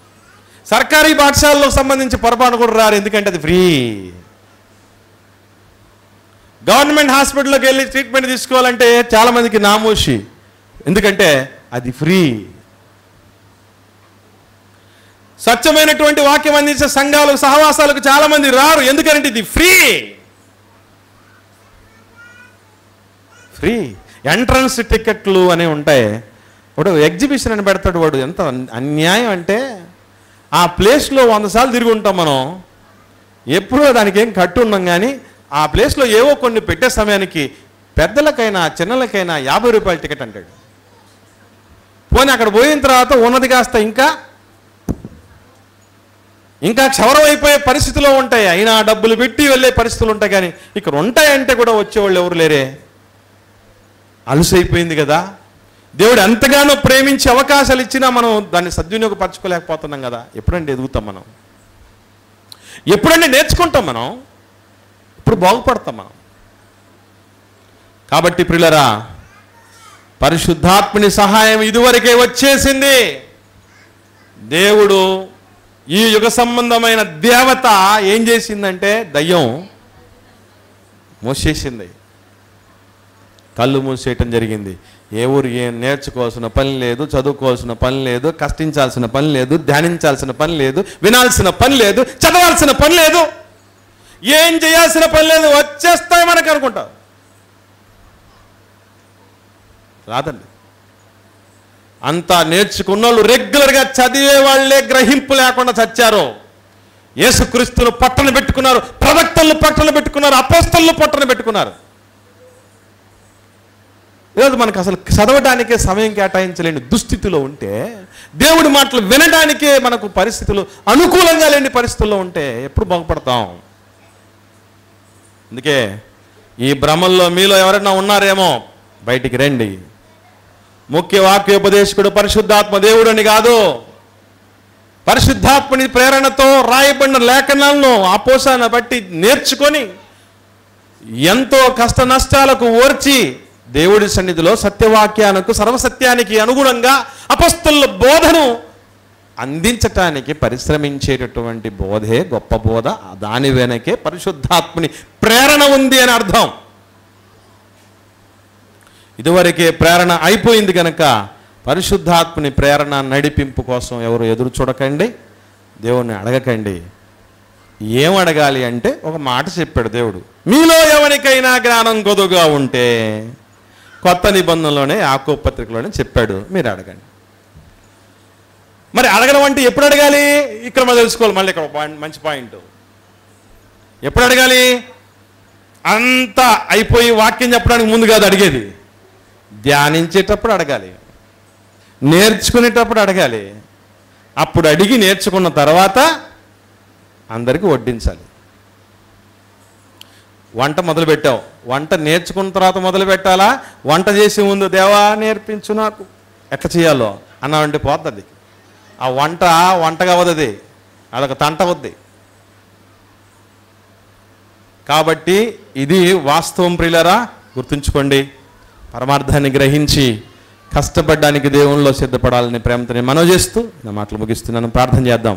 సర్కారీ పాఠశాలలో సంబంధించి పొరపాటు కూడా రారు, ఎందుకంటే అది ఫ్రీ. గవర్నమెంట్ హాస్పిటల్లోకి వెళ్ళి ట్రీట్మెంట్ తీసుకోవాలంటే చాలామందికి నామోషి, ఎందుకంటే అది ఫ్రీ. స్వచ్ఛమైనటువంటి వాక్యం అందించే సంఘాలు, సహవాసాలకు చాలామంది రారు, ఎందుకంటే ఇది ఫ్రీ. ఫ్రీ ఎంట్రన్స్ టికెట్లు అనేవి ఉంటాయి. వాడు ఎగ్జిబిషన్ అని పెడతాడు. వాడు ఎంత అన్యాయం అంటే ఆ ప్లేస్లో 100 సార్లు తిరిగి ఉంటాం మనం, ఎప్పుడూ దానికి ఏం కట్టు ఉన్నాం. కానీ ఆ ప్లేస్లో ఏవో కొన్ని పెట్టే సమయానికి పెద్దలకైనా చిన్నలకైనా 50 రూపాయల టికెట్ అంటాడు. పోనీ అక్కడ పోయిన తర్వాత ఉన్నది కాస్త ఇంకా క్షవరం అయిపోయే పరిస్థితిలో ఉంటాయి. అయినా డబ్బులు పెట్టి వెళ్ళే పరిస్థితులు ఉంటాయి. కానీ ఇక్కడ ఉంటాయంటే కూడా వచ్చేవాళ్ళు ఎవరు లేరే. అలుసైపోయింది కదా. దేవుడు ఎంతగానో ప్రేమించి అవకాశాలు ఇచ్చినా మనం దాన్ని సద్వినియోగపరచుకోలేకపోతున్నాం కదా. ఎప్పుడంటే ఎదుగుతాం మనం? ఎప్పుడంటే నేర్చుకుంటాం మనం? ఇప్పుడు బాగుపడతాం మనం. కాబట్టి ప్రియులారా, పరిశుద్ధాత్మని సహాయం ఇదివరకే వచ్చేసింది. దేవుడు ఈ యుగ సంబంధమైన దేవత ఏం చేసిందంటే దయ్యం మూసేసింది, కళ్ళు మూసేయటం జరిగింది. ఏ ఊరు ఏం నేర్చుకోవాల్సిన పని లేదు, చదువుకోవాల్సిన పని లేదు, కష్టించాల్సిన పని లేదు, ధ్యానించాల్సిన పని లేదు, వినాల్సిన పని లేదు, చదవాల్సిన పని లేదు, ఏం చేయాల్సిన పని లేదు, వచ్చేస్తాయి మనకు అనుకుంటా. రాదండి. అంతా నేర్చుకున్న వాళ్ళు, రెగ్యులర్గా చదివే వాళ్ళే గ్రహింపు లేకుండా చచ్చారు. యేసుక్రీస్తును పట్టణ పెట్టుకున్నారు, ప్రవక్తలను పట్టణ పెట్టుకున్నారు, అపోస్తలను పట్టణ పెట్టుకున్నారు. ఈరోజు మనకు అసలు చదవడానికే సమయం కేటాయించలేని దుస్థితిలో ఉంటే, దేవుడి మాటలు వినడానికే మనకు పరిస్థితులు అనుకూలంగా లేని పరిస్థితుల్లో ఉంటే ఎప్పుడు బాగుపడతాం? అందుకే ఈ భ్రమల్లో మీలో ఎవరైనా ఉన్నారేమో, బయటికి రండి. ముఖ్య వాక్యోపదేశకుడు పరిశుద్ధాత్మ దేవుడు అని కాదు, పరిశుద్ధాత్మని ప్రేరణతో రాయబడిన లేఖనాలను ఆపోసాన బట్టి నేర్చుకొని ఎంతో కష్ట నష్టాలకు ఓర్చి దేవుడి సన్నిధిలో సత్యవాక్యానికి, సర్వసత్యానికి అనుగుణంగా అపొస్తలుల బోధను అందించటానికి పరిశ్రమించేటటువంటి బోధే గొప్ప బోధ. దాని వెనకే పరిశుద్ధాత్మని ప్రేరణ ఉంది అని అర్థం. ఇదివరకే ప్రేరణ అయిపోయింది కనుక పరిశుద్ధాత్మని ప్రేరణ నడిపింపు కోసం ఎవరు ఎదురు చూడకండి, దేవుణ్ణి అడగకండి. ఏం అడగాలి అంటే ఒక మాట చెప్పాడు దేవుడు, మీలో ఎవరికైనా జ్ఞానం కొద్దుగా ఉంటే, కొత్త నిబంధనలోనే యాకోబు పత్రికలోనే చెప్పాడు, మీరు అడగండి. మరి అడగడం అంటే ఎప్పుడు అడగాలి? ఇక్కడ మనం తెలుసుకోవాలి. మళ్ళీ ఇక్కడ మంచి పాయింట్. ఎప్పుడు అడగాలి? అంతా అయిపోయి వాక్యం చెప్పడానికి ముందు కాదు అడిగేది, ధ్యానించేటప్పుడు అడగాలి, నేర్చుకునేటప్పుడు అడగాలి. అప్పుడు అడిగి నేర్చుకున్న తర్వాత అందరికీ వడ్డించాలి. వంట మొదలు పెట్టావు, వంట నేర్చుకున్న తర్వాత మొదలు పెట్టాలా? వంట చేసే ముందు దేవా నేర్పించు నాకు ఎట్లా చేయాలో అన్నామంటే పోతుంది. ఆ వంటగా అవుతుంది, అదొక తంట అవుద్ది. కాబట్టి ఇది వాస్తవం ప్రియులారా, గుర్తుంచుకోండి. పరమార్థాన్ని గ్రహించి కష్టపడడానికి దేవునిలో సిద్ధపడాలని ప్రేమతో మనవి చేస్తూ నా మాటలు ముగిస్తున్నాను. ప్రార్థన చేద్దాం.